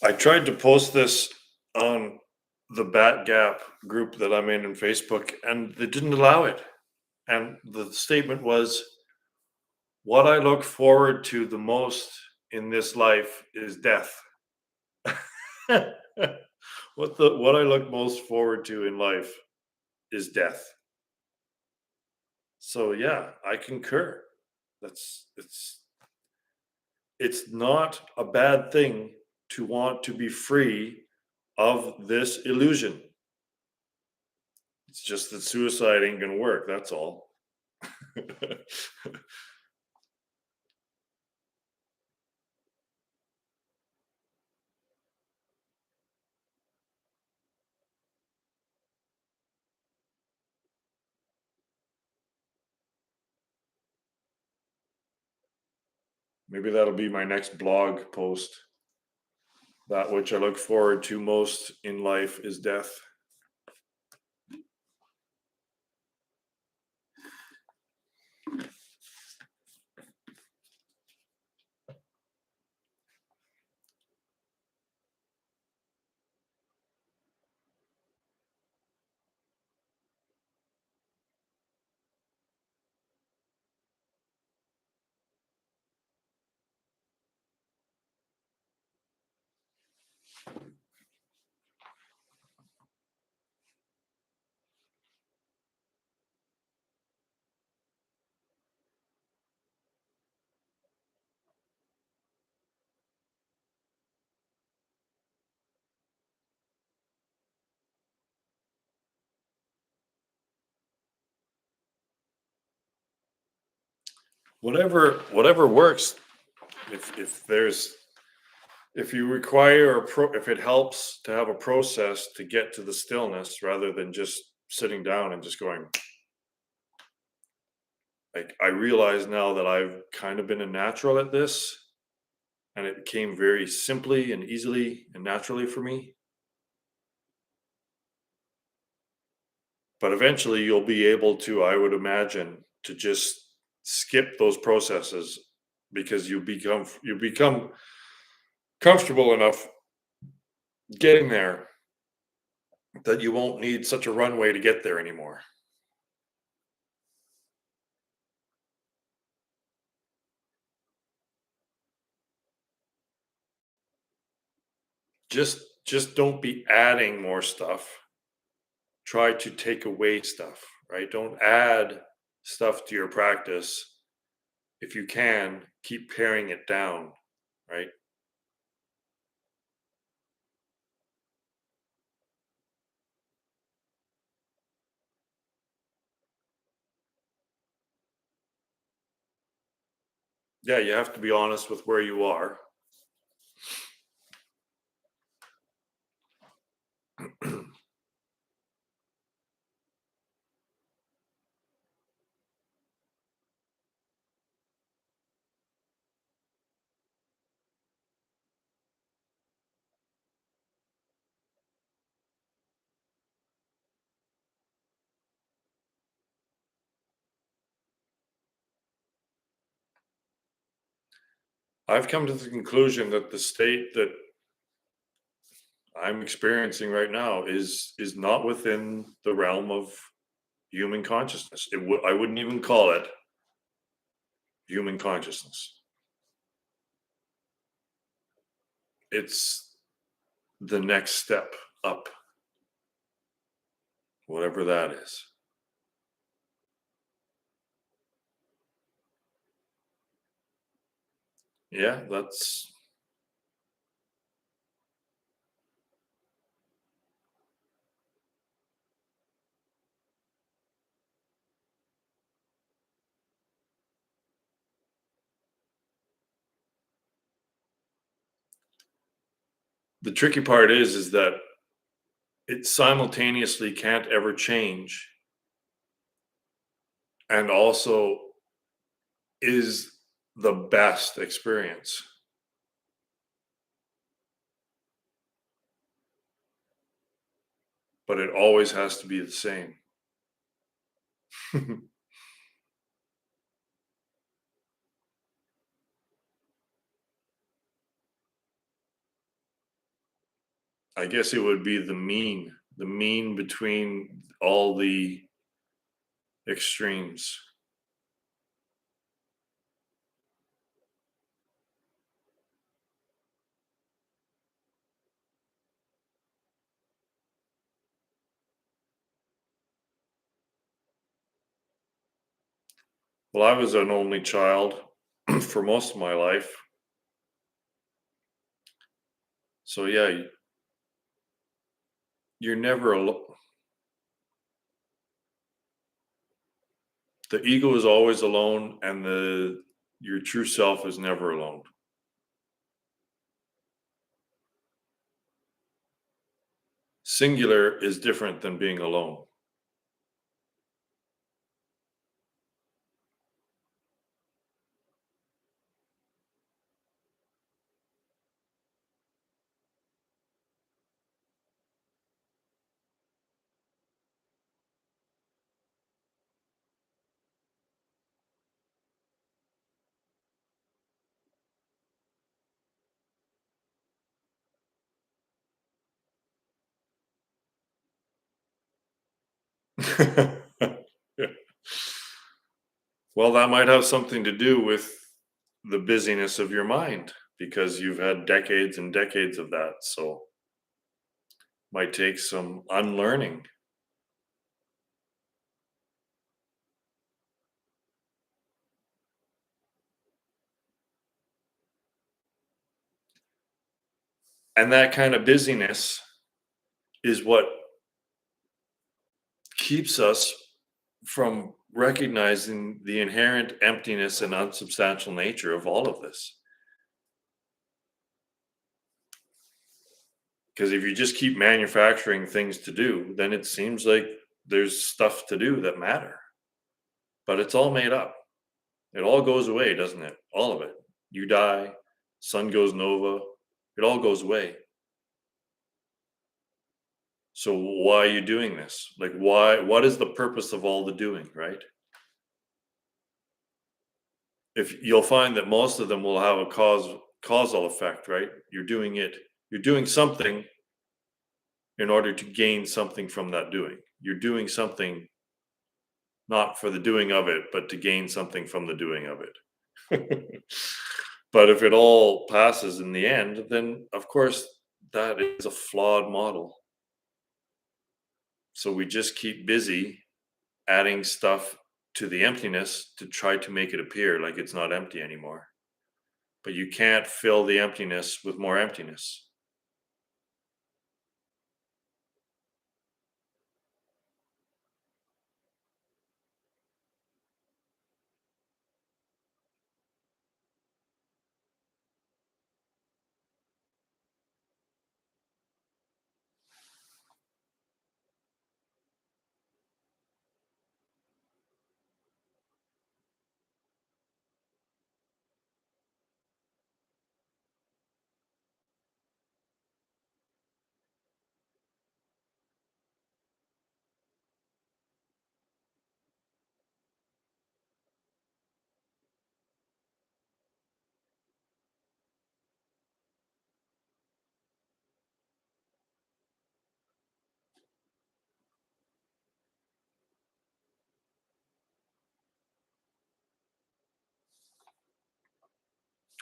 Speaker 1: I tried to post this on the Bat Gap group that I'm in Facebook, and they didn't allow it. And the statement was, what I look forward to the most in this life is death. What I look most forward to in life is death. So yeah, I concur. That's it's not a bad thing to want to be free of this illusion. It's just that suicide ain't gonna work, that's all. Maybe that'll be my next blog post. That which I look forward to most in life is death. Whatever works. If there's if you require if it helps to have a process to get to the stillness rather than just sitting down and just going, like, I realize now that I've kind of been a natural at this, and it came very simply and easily and naturally for me. But eventually you'll be able to, I would imagine, to just skip those processes because you become comfortable enough getting there that you won't need such a runway to get there anymore. Just don't be adding more stuff. Try to take away stuff, right? Don't add stuff to your practice. If you can, keep paring it down, right? Yeah, you have to be honest with where you are. I've come to the conclusion that the state that I'm experiencing right now is not within the realm of human consciousness. I wouldn't even call it human consciousness. It's the next step up, whatever that is. Yeah, that's the tricky part is that it simultaneously can't ever change and also is the best experience, but it always has to be the same. I guess it would be the mean between all the extremes. Well, I was an only child for most of my life. So yeah, you're never alone. The ego is always alone and the your true self is never alone. Singular is different than being alone. Yeah. Well, that might have something to do with the busyness of your mind because you've had decades and decades of that. So might take some unlearning. And that kind of busyness is what keeps us from recognizing the inherent emptiness and unsubstantial nature of all of this. Because if you just keep manufacturing things to do, then it seems like there's stuff to do that matter, but it's all made up. It all goes away, doesn't it? All of it. You die, sun goes nova, it all goes away. So why are you doing this? Like, why? What is the purpose of all the doing, right? If you'll find that most of them will have a causal effect, right? You're doing something in order to gain something from that doing. You're doing something not for the doing of it, but to gain something from the doing of it. But if it all passes in the end, then of course that is a flawed model. So we just keep busy adding stuff to the emptiness to try to make it appear like it's not empty anymore. But you can't fill the emptiness with more emptiness.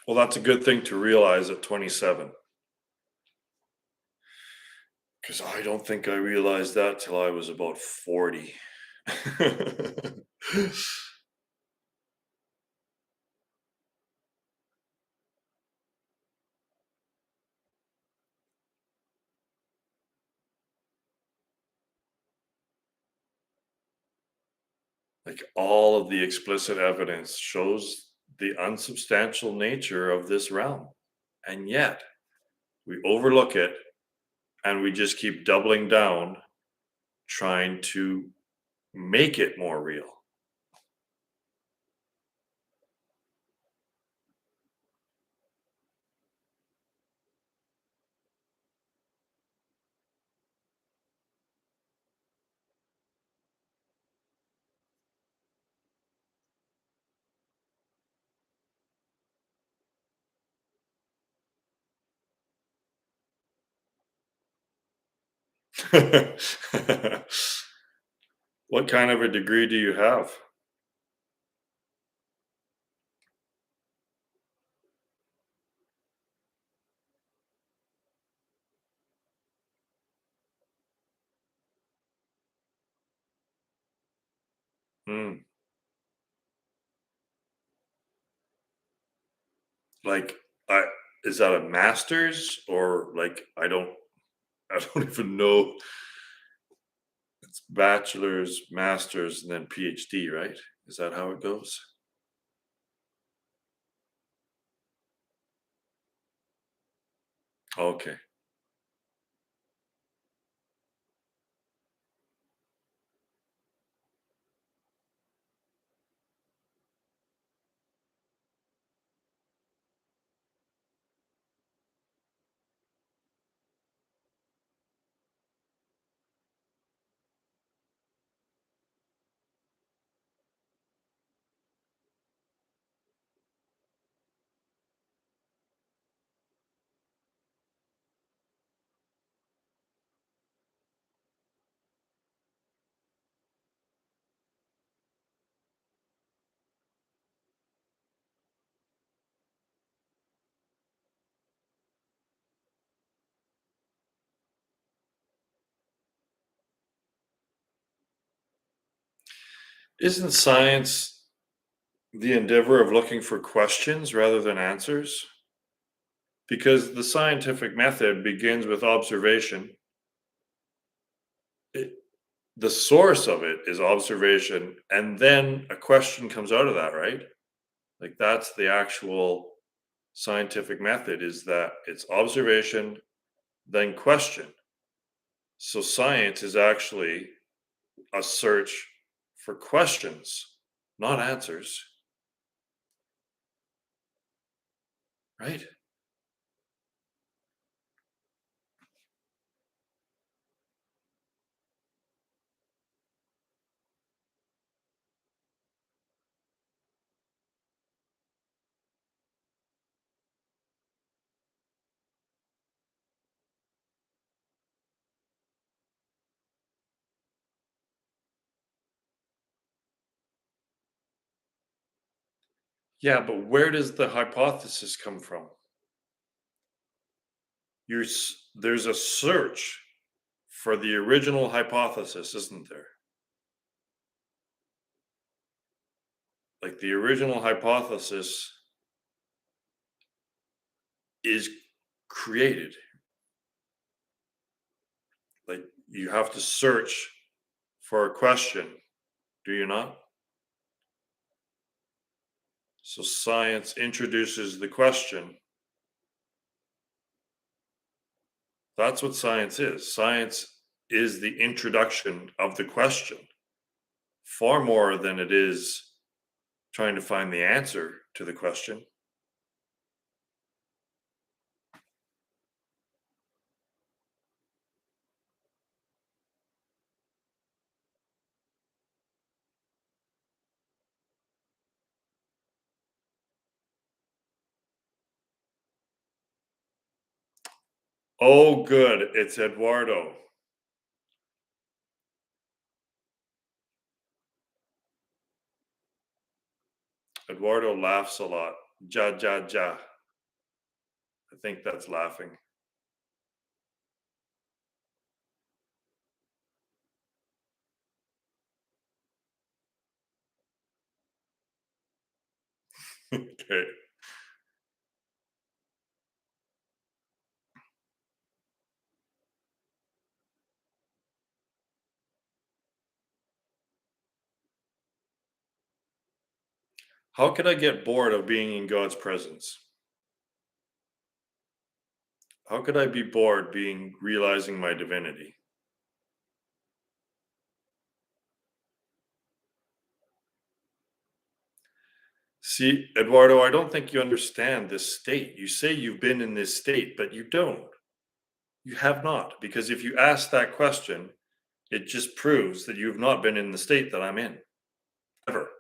Speaker 1: Well, that's a good thing to realize at 27. Because I don't think I realized that till I was about 40. Like all of the explicit evidence shows the unsubstantial nature of this realm. And yet we overlook it and we just keep doubling down, trying to make it more real. What kind of a degree do you have? Hmm. Like, I is that a master's or like I don't even know. It's bachelor's, master's, and then PhD, right? Is that how it goes? Okay. Isn't science the endeavor of looking for questions rather than answers? Because the scientific method begins with observation. It the source of it is observation, and then a question comes out of that, right? Like that's the actual scientific method, is that it's observation, then question. So science is actually a search for questions, not answers, right? Yeah, but where does the hypothesis come from? There's a search for the original hypothesis, isn't there? Like the original hypothesis is created. Like you have to search for a question, do you not? So science introduces the question. That's what science is. Science is the introduction of the question, far more than it is trying to find the answer to the question. Oh, good. It's Eduardo. Eduardo laughs a lot. Ja, ja, ja. I think that's laughing. Okay. How could I get bored of being in God's presence? How could I be bored being realizing my divinity? See, Eduardo, I don't think you understand this state. You say you've been in this state, but you don't. You have not. Because if you ask that question, it just proves that you've not been in the state that I'm in, ever.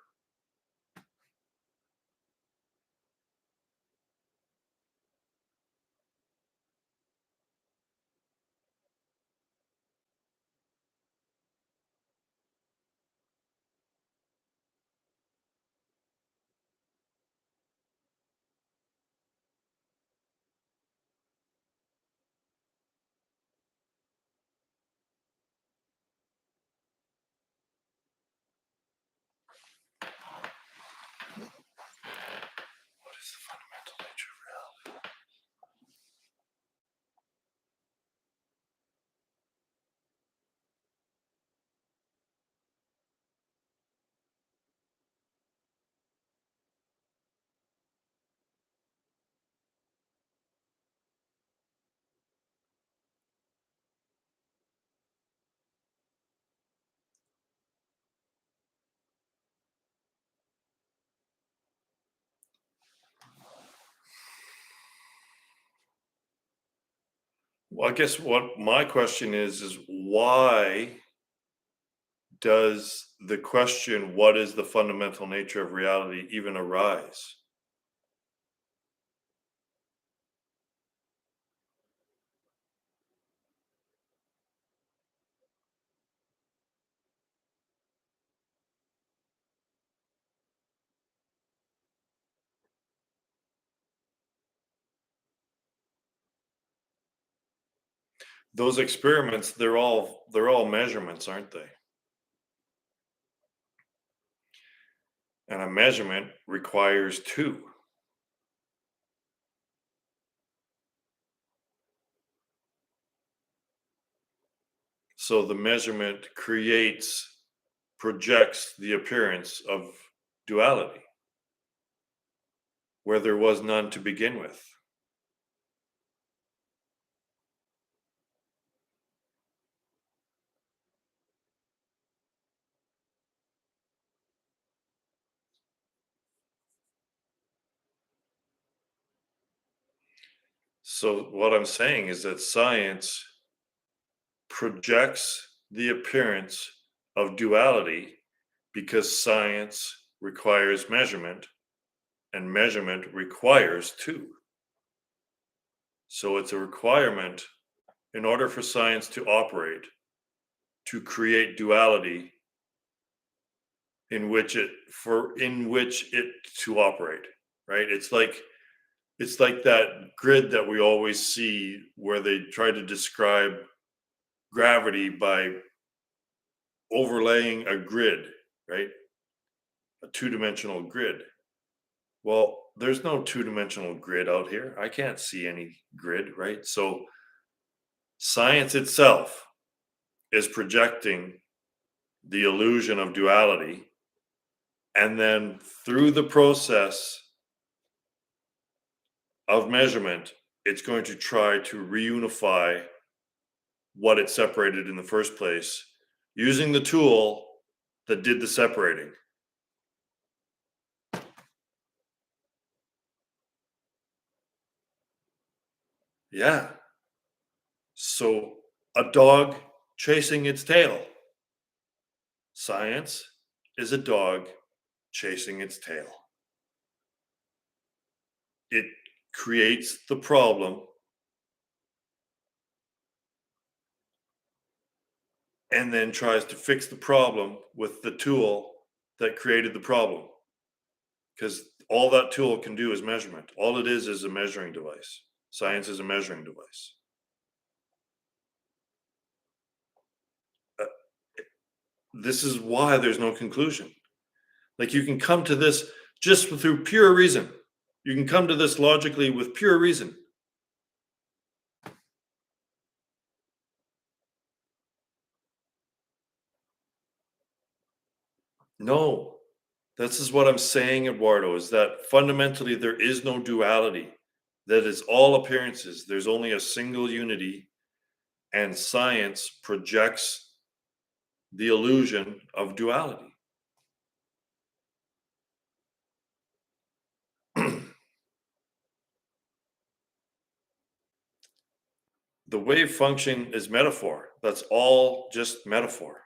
Speaker 1: What is the fundamental nature of reality? Well, I guess what my question is why does the question, what is the fundamental nature of reality, even arise? Those experiments, they're all measurements, aren't they? And a measurement requires two. So the measurement projects the appearance of duality where there was none to begin with. So what I'm saying is that science projects the appearance of duality because science requires measurement and measurement requires two. So it's a requirement in order for science to operate, to create duality in which it to operate, right? It's like that grid that we always see where they try to describe gravity by overlaying a grid, right? A two-dimensional grid. Well, there's no two-dimensional grid out here. I can't see any grid, right? So science itself is projecting the illusion of duality, and then through the process of measurement, it's going to try to reunify what it separated in the first place using the tool that did the separating. Yeah. So a dog chasing its tail. Science is a dog chasing its tail. It creates the problem and then tries to fix the problem with the tool that created the problem. Because all that tool can do is measurement. All it is a measuring device. Science is a measuring device. This is why there's no conclusion. Like, you can come to this just through pure reason. You can come to this logically with pure reason. No, this is what I'm saying, Eduardo, is that fundamentally there is no duality. That is all appearances. There's only a single unity, and science projects the illusion of duality. The wave function is metaphor. That's all just metaphor.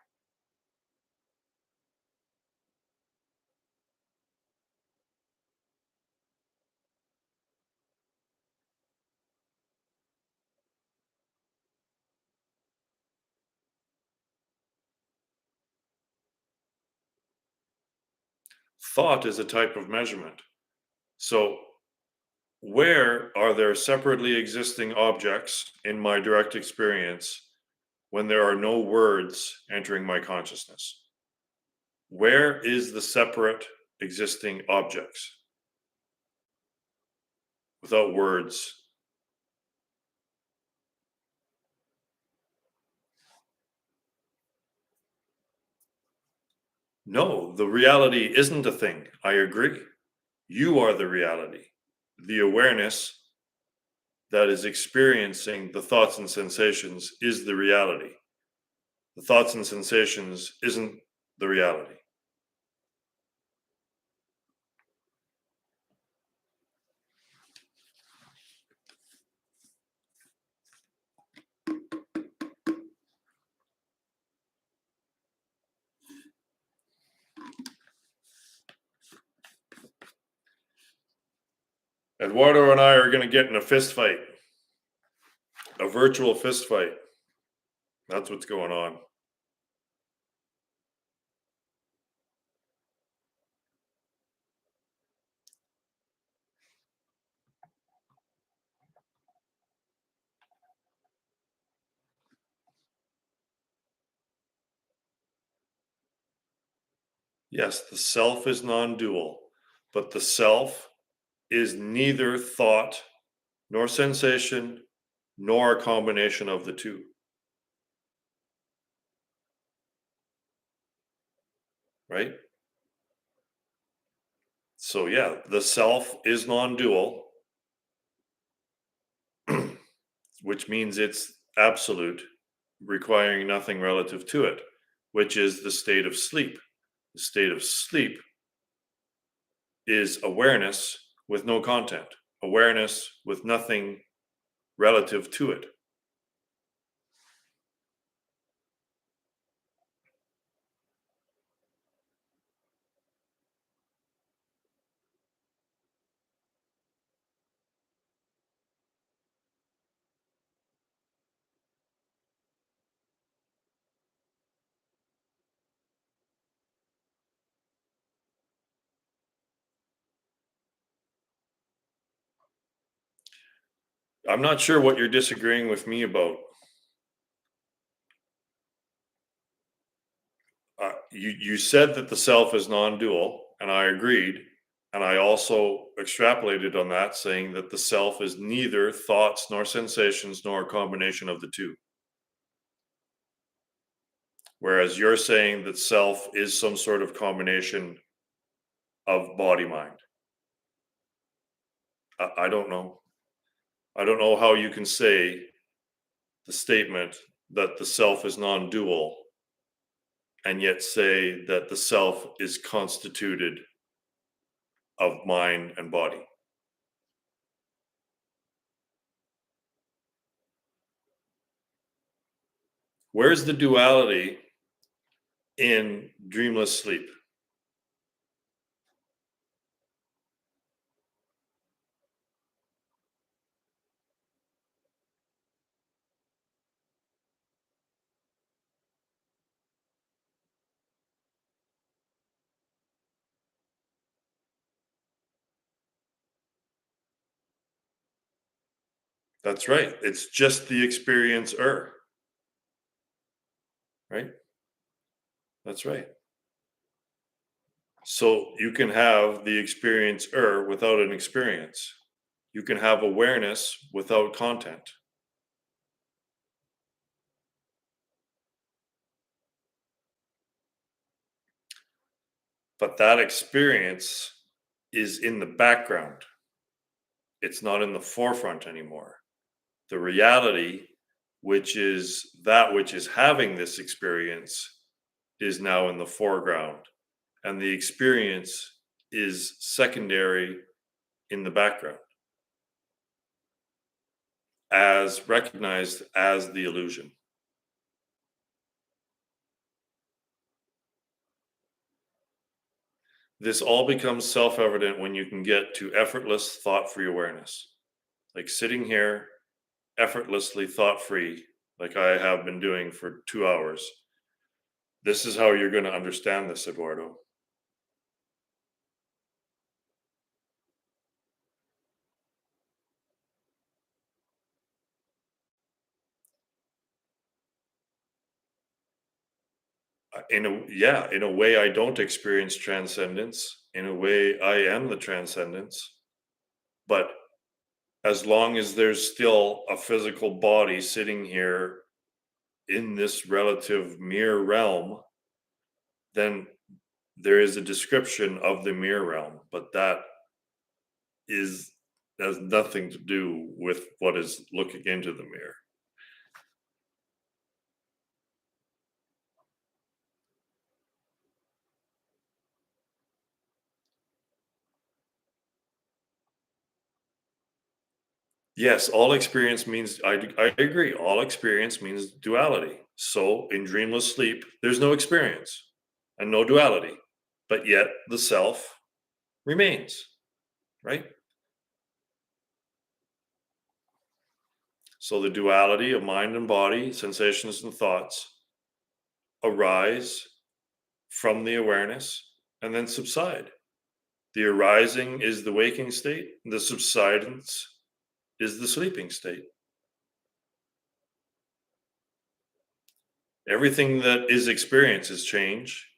Speaker 1: Thought is a type of measurement. So, where are there separately existing objects in my direct experience when there are no words entering my consciousness? Where is the separate existing objects without words? No, the reality isn't a thing. I agree. You are the reality. The awareness that is experiencing the thoughts and sensations is the reality. The thoughts and sensations isn't the reality. Eduardo and I are going to get in a fist fight, a virtual fist fight. That's what's going on. Yes, the self is non-dual, but the self is neither thought nor sensation nor a combination of the two. right? So yeah, the self is non-dual, which means it's absolute, requiring nothing relative to it, which is the state of sleep. The state of sleep is awareness with no content, awareness with nothing relative to it. I'm not sure what you're disagreeing with me about. You said that the self is non-dual, and I agreed. And I also extrapolated on that, saying that the self is neither thoughts nor sensations nor a combination of the two. Whereas you're saying that self is some sort of combination of body mind. I don't know. I don't know how you can say the statement that the self is non-dual and yet say that the self is constituted of mind and body. Where's the duality in dreamless sleep? That's right. It's just the experiencer, right? That's right. So you can have the experiencer without an experience. You can have awareness without content. But that experience is in the background. It's not in the forefront anymore. The reality, which is that which is having this experience, is now in the foreground. And the experience is secondary in the background, as recognized as the illusion. This all becomes self evident when you can get to effortless thought free awareness. Like sitting here, effortlessly thought free, like I have been doing for 2 hours. This is how you're going to understand this, Eduardo. In a way, I don't experience transcendence. In a way, I am the transcendence. But as long as there's still a physical body sitting here in this relative mere realm, then there is a description of the mere realm, but that is has nothing to do with what is looking into the mirror. Yes, all experience means, I agree, all experience means duality. So in dreamless sleep, there's no experience and no duality, but yet the self remains, right? So the duality of mind and body, sensations and thoughts arise from the awareness and then subside. The arising is the waking state, the subsidence is the sleeping state. Everything that is experience is change.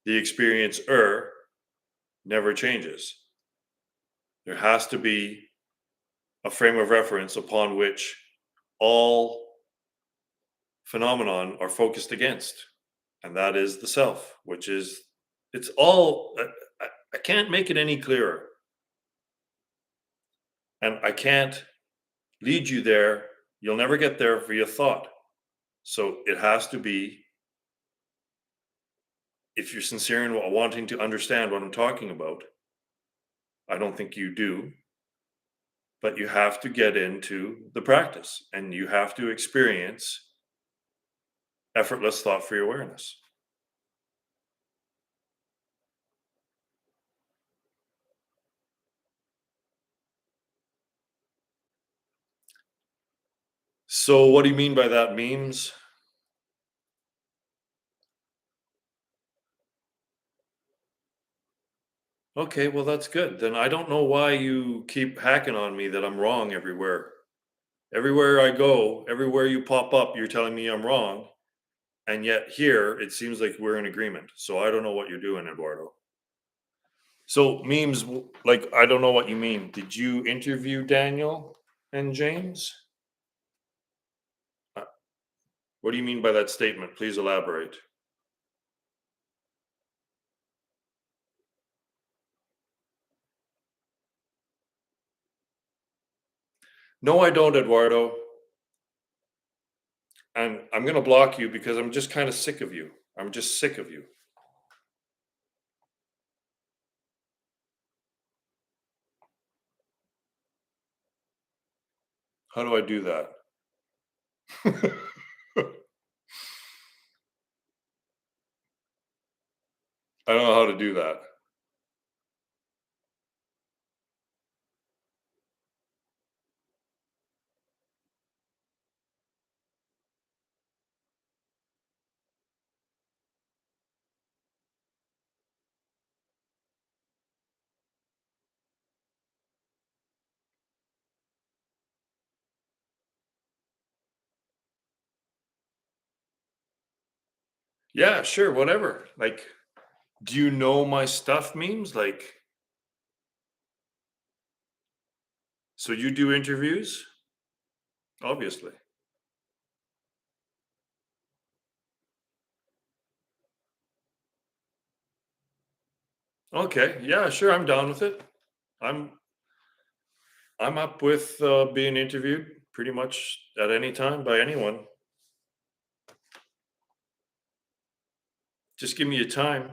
Speaker 1: The experiencer never changes. There has to be a frame of reference upon which all phenomenon are focused against, and that is the self, which is It's all I can't make it any clearer, and I can't lead you there. You'll never get there via thought. So it has to be, if you're sincere in wanting to understand what I'm talking about, I don't think you do, but you have to get into the practice and you have to experience effortless thought free awareness. So, what do you mean by that, memes? Okay, well, that's good. Then I don't know why you keep hacking on me that I'm wrong everywhere. Everywhere I go, everywhere you pop up, you're telling me I'm wrong. And yet here, it seems like we're in agreement. So I don't know what you're doing, Eduardo. So memes, like, I don't know what you mean. Did you interview Daniel and James? Uh, What do you mean by that statement? Please elaborate. No, I don't, Eduardo. And I'm going to block you because I'm just kind of sick of you. I'm just sick of you. How do I do that? I don't know how to do that. Yeah, sure, whatever. Like, do you know my stuff memes? Like, so you do interviews? Obviously. Okay. Yeah, sure. I'm down with it. I'm I'm up with being interviewed pretty much at any time by anyone. Just give me a time.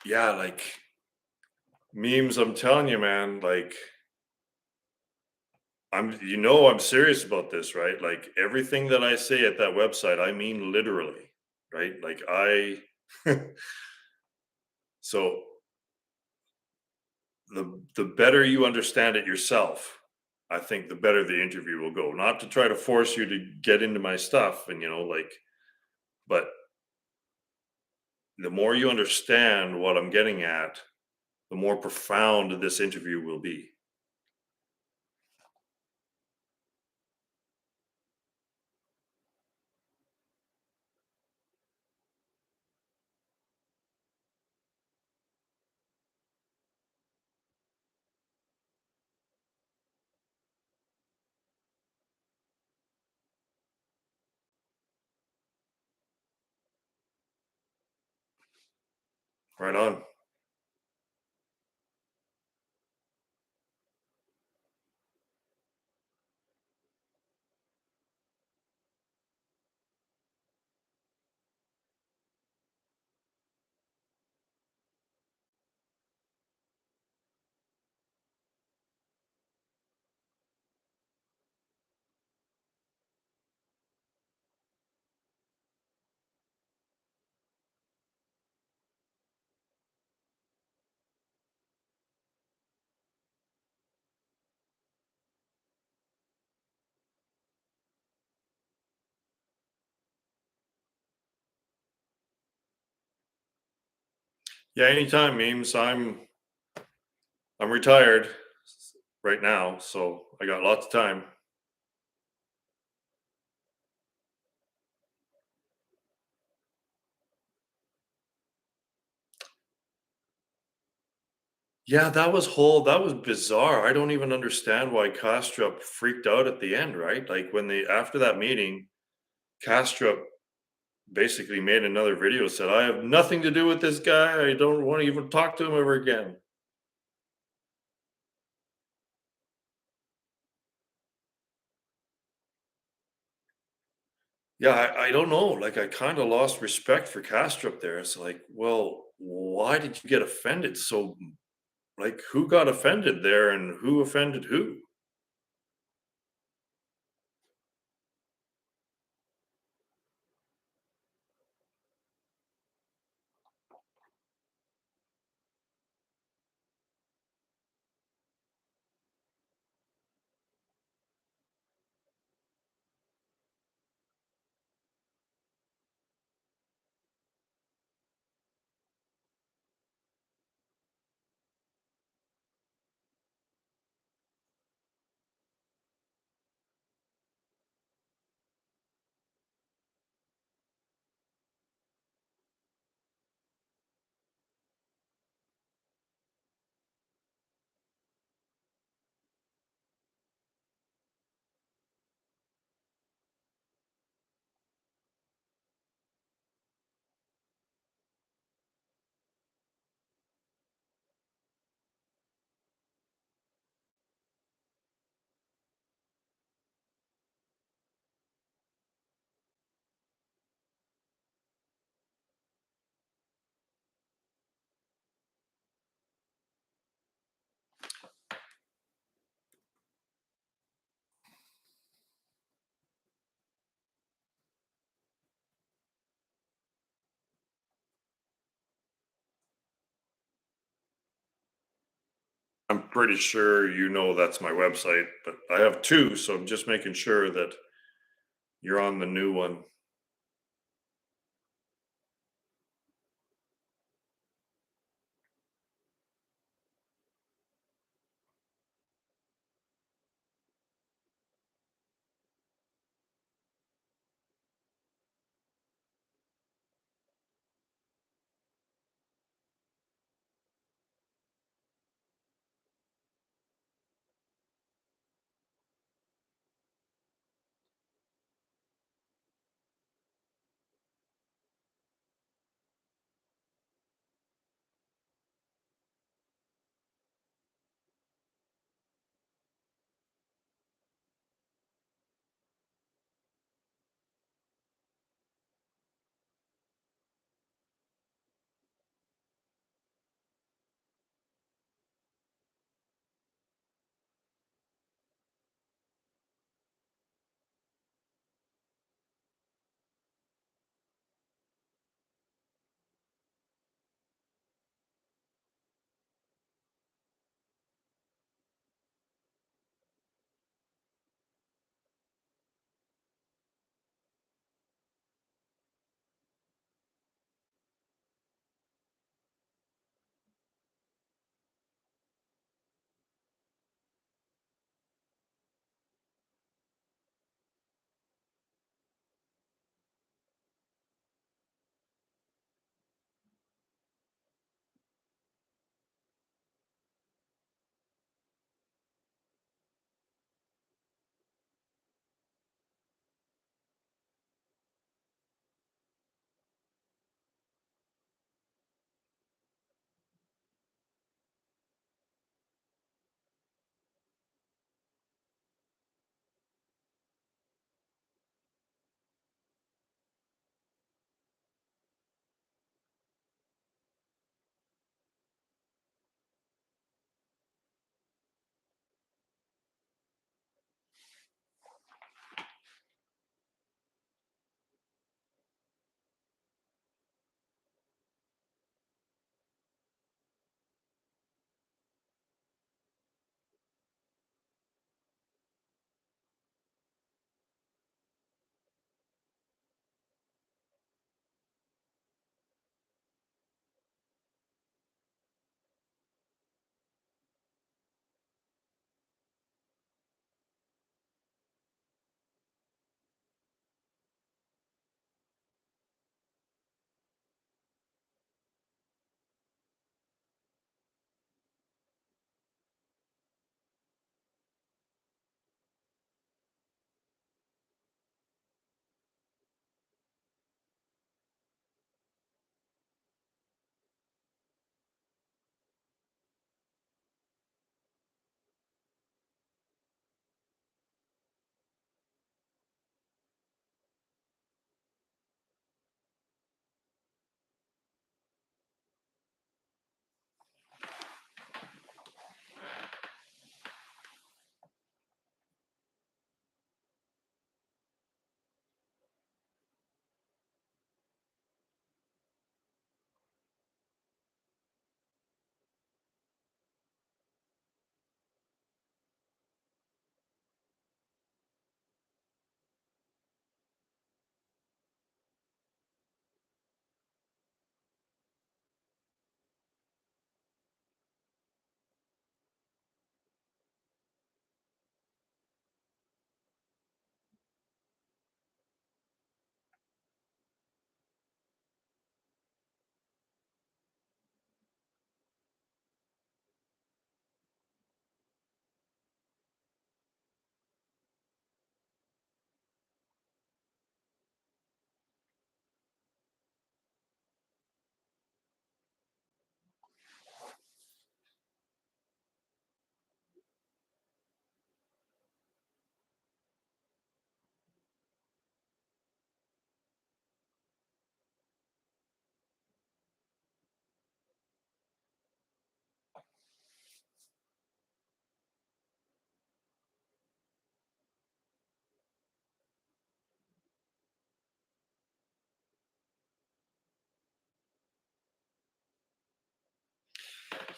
Speaker 1: Yeah, like memes. I'm telling you, man. Like, I'm serious about this, right? Like everything that I say at that website, I mean literally, right? Like so the better you understand it yourself, I think the better the interview will go. Not to try to force you to get into my stuff and like, but the more you understand what I'm getting at, the more profound this interview will be. Right on. Yeah, anytime, memes. I'm retired right now, so I got lots of time. Yeah, that was bizarre. I don't even understand why Kastrup freaked out at the end, right? Like when they after that meeting, Kastrup basically made another video, said, "I have nothing to do with this guy. I don't want to even talk to him ever again." Yeah, I don't know. Like I kind of lost respect for Kastrup there. It's like, well, why did you get offended? So like who got offended there and who offended who? I'm pretty sure you know that's my website, but I have two, so I'm just making sure that you're on the new one.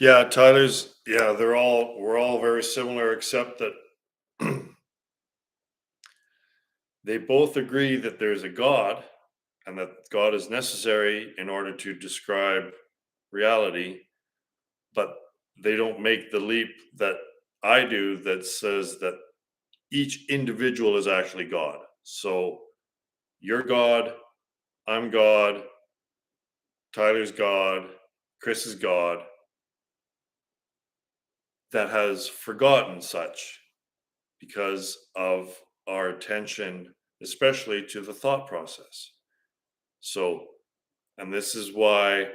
Speaker 1: Yeah, Tyler's. Yeah, we're all very similar, except that they both agree that there's a God and that God is necessary in order to describe reality, but they don't make the leap that I do that says that each individual is actually God. So you're God, I'm God, Tyler's God, Chris is God, that has forgotten such because of our attention, especially to the thought process. So, and this is why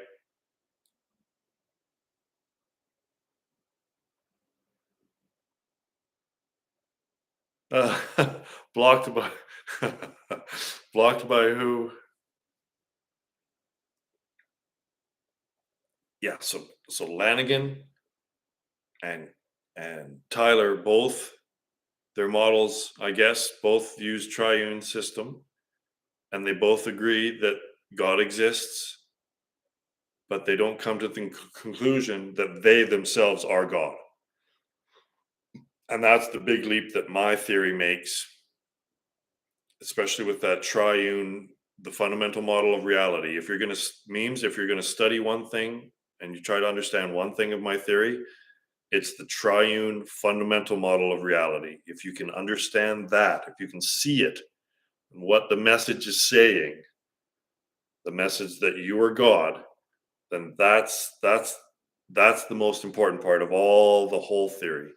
Speaker 1: uh, blocked by blocked by who? Yeah, so Lanigan and Tyler both their models, I guess, both use triune system, and they both agree that God exists, but they don't come to the conclusion that they themselves are God. And that's the big leap that my theory makes, especially with that triune, the fundamental model of reality. If you're going to memes, if you're going to study one thing and you try to understand one thing of my theory, it's the triune fundamental model of reality. If you can understand that, if you can see it, and what the message is saying, the message that you are God, then that's the most important part of all the whole theory.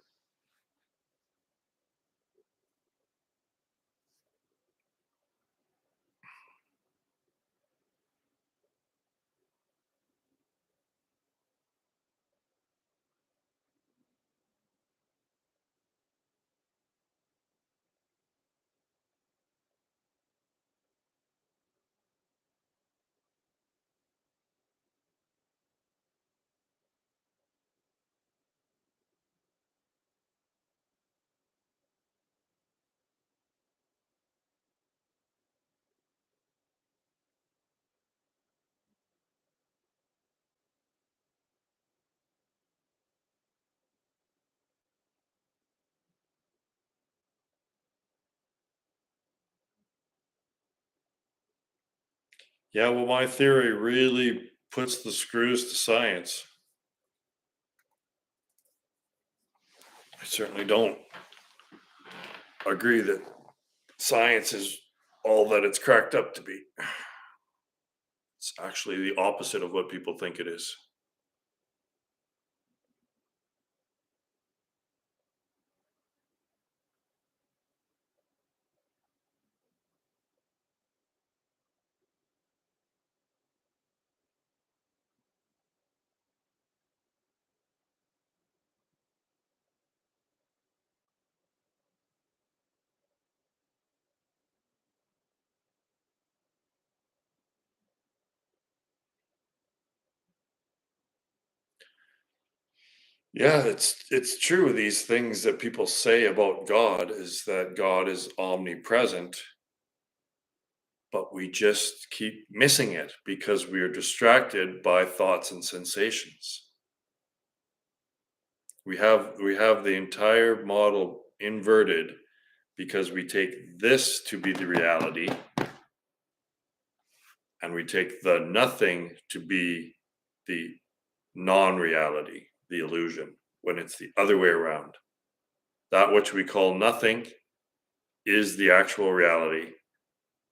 Speaker 1: Yeah, well, my theory really puts the screws to science. I certainly don't agree that science is all that it's cracked up to be. It's actually the opposite of what people think it is. Yeah, it's true. These things that people say about God is that God is omnipresent, but we just keep missing it because we are distracted by thoughts and sensations. We have the entire model inverted because we take this to be the reality and we take the nothing to be the non-reality, the illusion, when it's the other way around. That which we call nothing is the actual reality,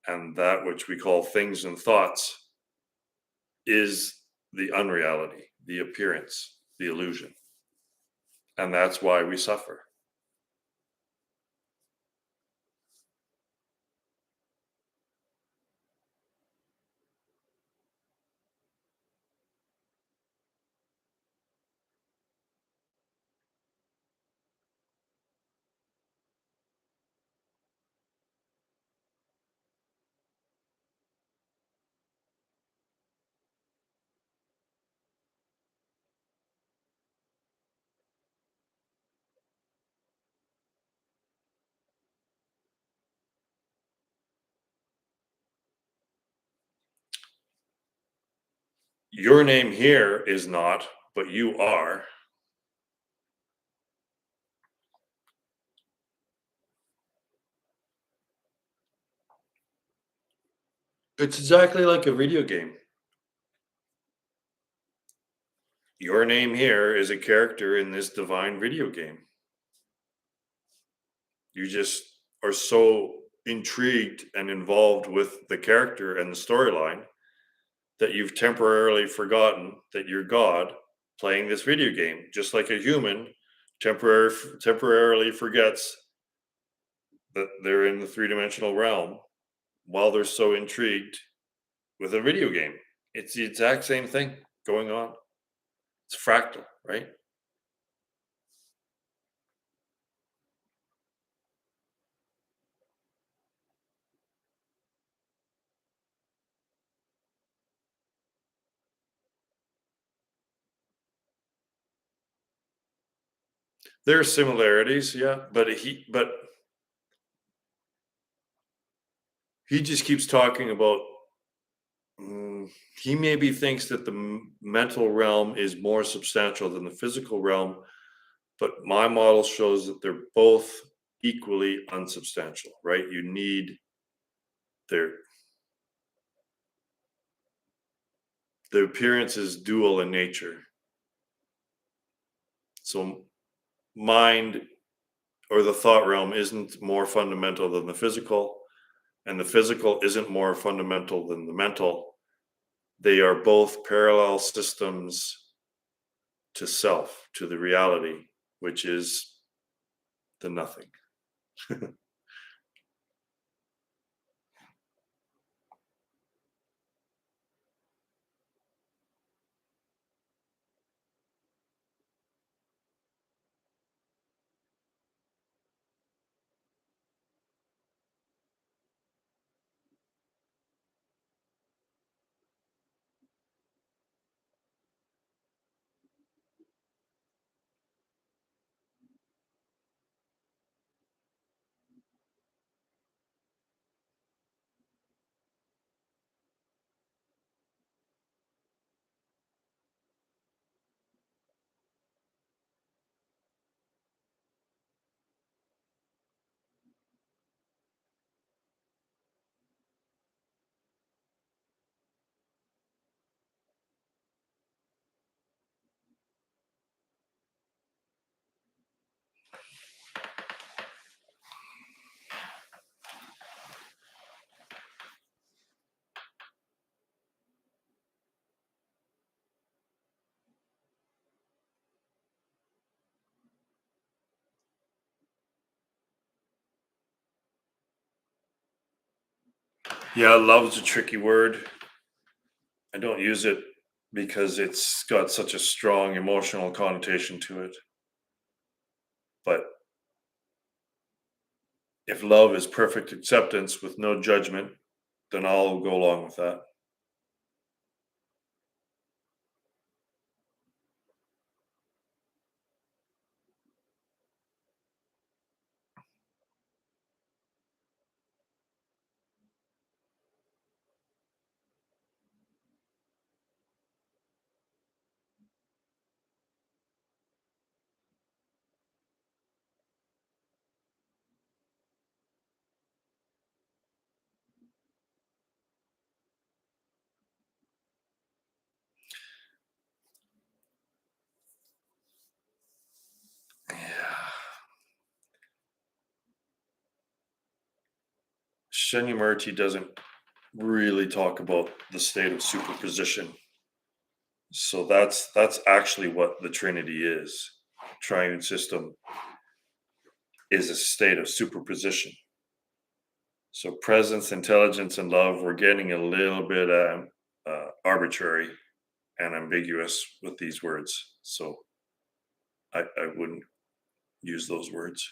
Speaker 1: and that which we call things and thoughts is the unreality, the appearance, the illusion. And that's why we suffer. Your name here is not, but you are. It's exactly like a video game. Your name here is a character in this divine video game. You just are so intrigued and involved with the character and the storyline that you've temporarily forgotten that you're God playing this video game, just like a human temporarily forgets that they're in the three-dimensional realm while they're so intrigued with a video game. It's the exact same thing going on. It's fractal, right? There are similarities, yeah, but he just keeps talking about. He maybe thinks that the mental realm is more substantial than the physical realm, but my model shows that they're both equally unsubstantial, right? You need their the appearance is dual in nature. So mind or the thought realm isn't more fundamental than the physical, and the physical isn't more fundamental than the mental. They are both parallel systems to self, to the reality, which is the nothing. Yeah, love is a tricky word. I don't use it because it's got such a strong emotional connotation to it. But if love is perfect acceptance with no judgment, then I'll go along with that. Yeah. Shunyamurti doesn't really talk about the state of superposition. So that's actually what the Trinity is. Triune system is a state of superposition. So presence, intelligence, and love, we're getting a little bit arbitrary and ambiguous with these words. So I wouldn't use those words.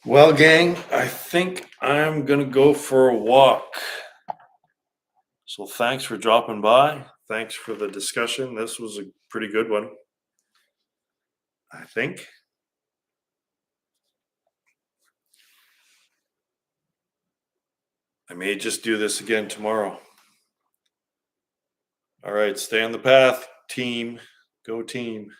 Speaker 1: Well, gang, I think I'm going to go for a walk. So thanks for dropping by. Thanks for the discussion. This was a pretty good one, I think. I may just do this again tomorrow. All right, stay on the path, team. Go team.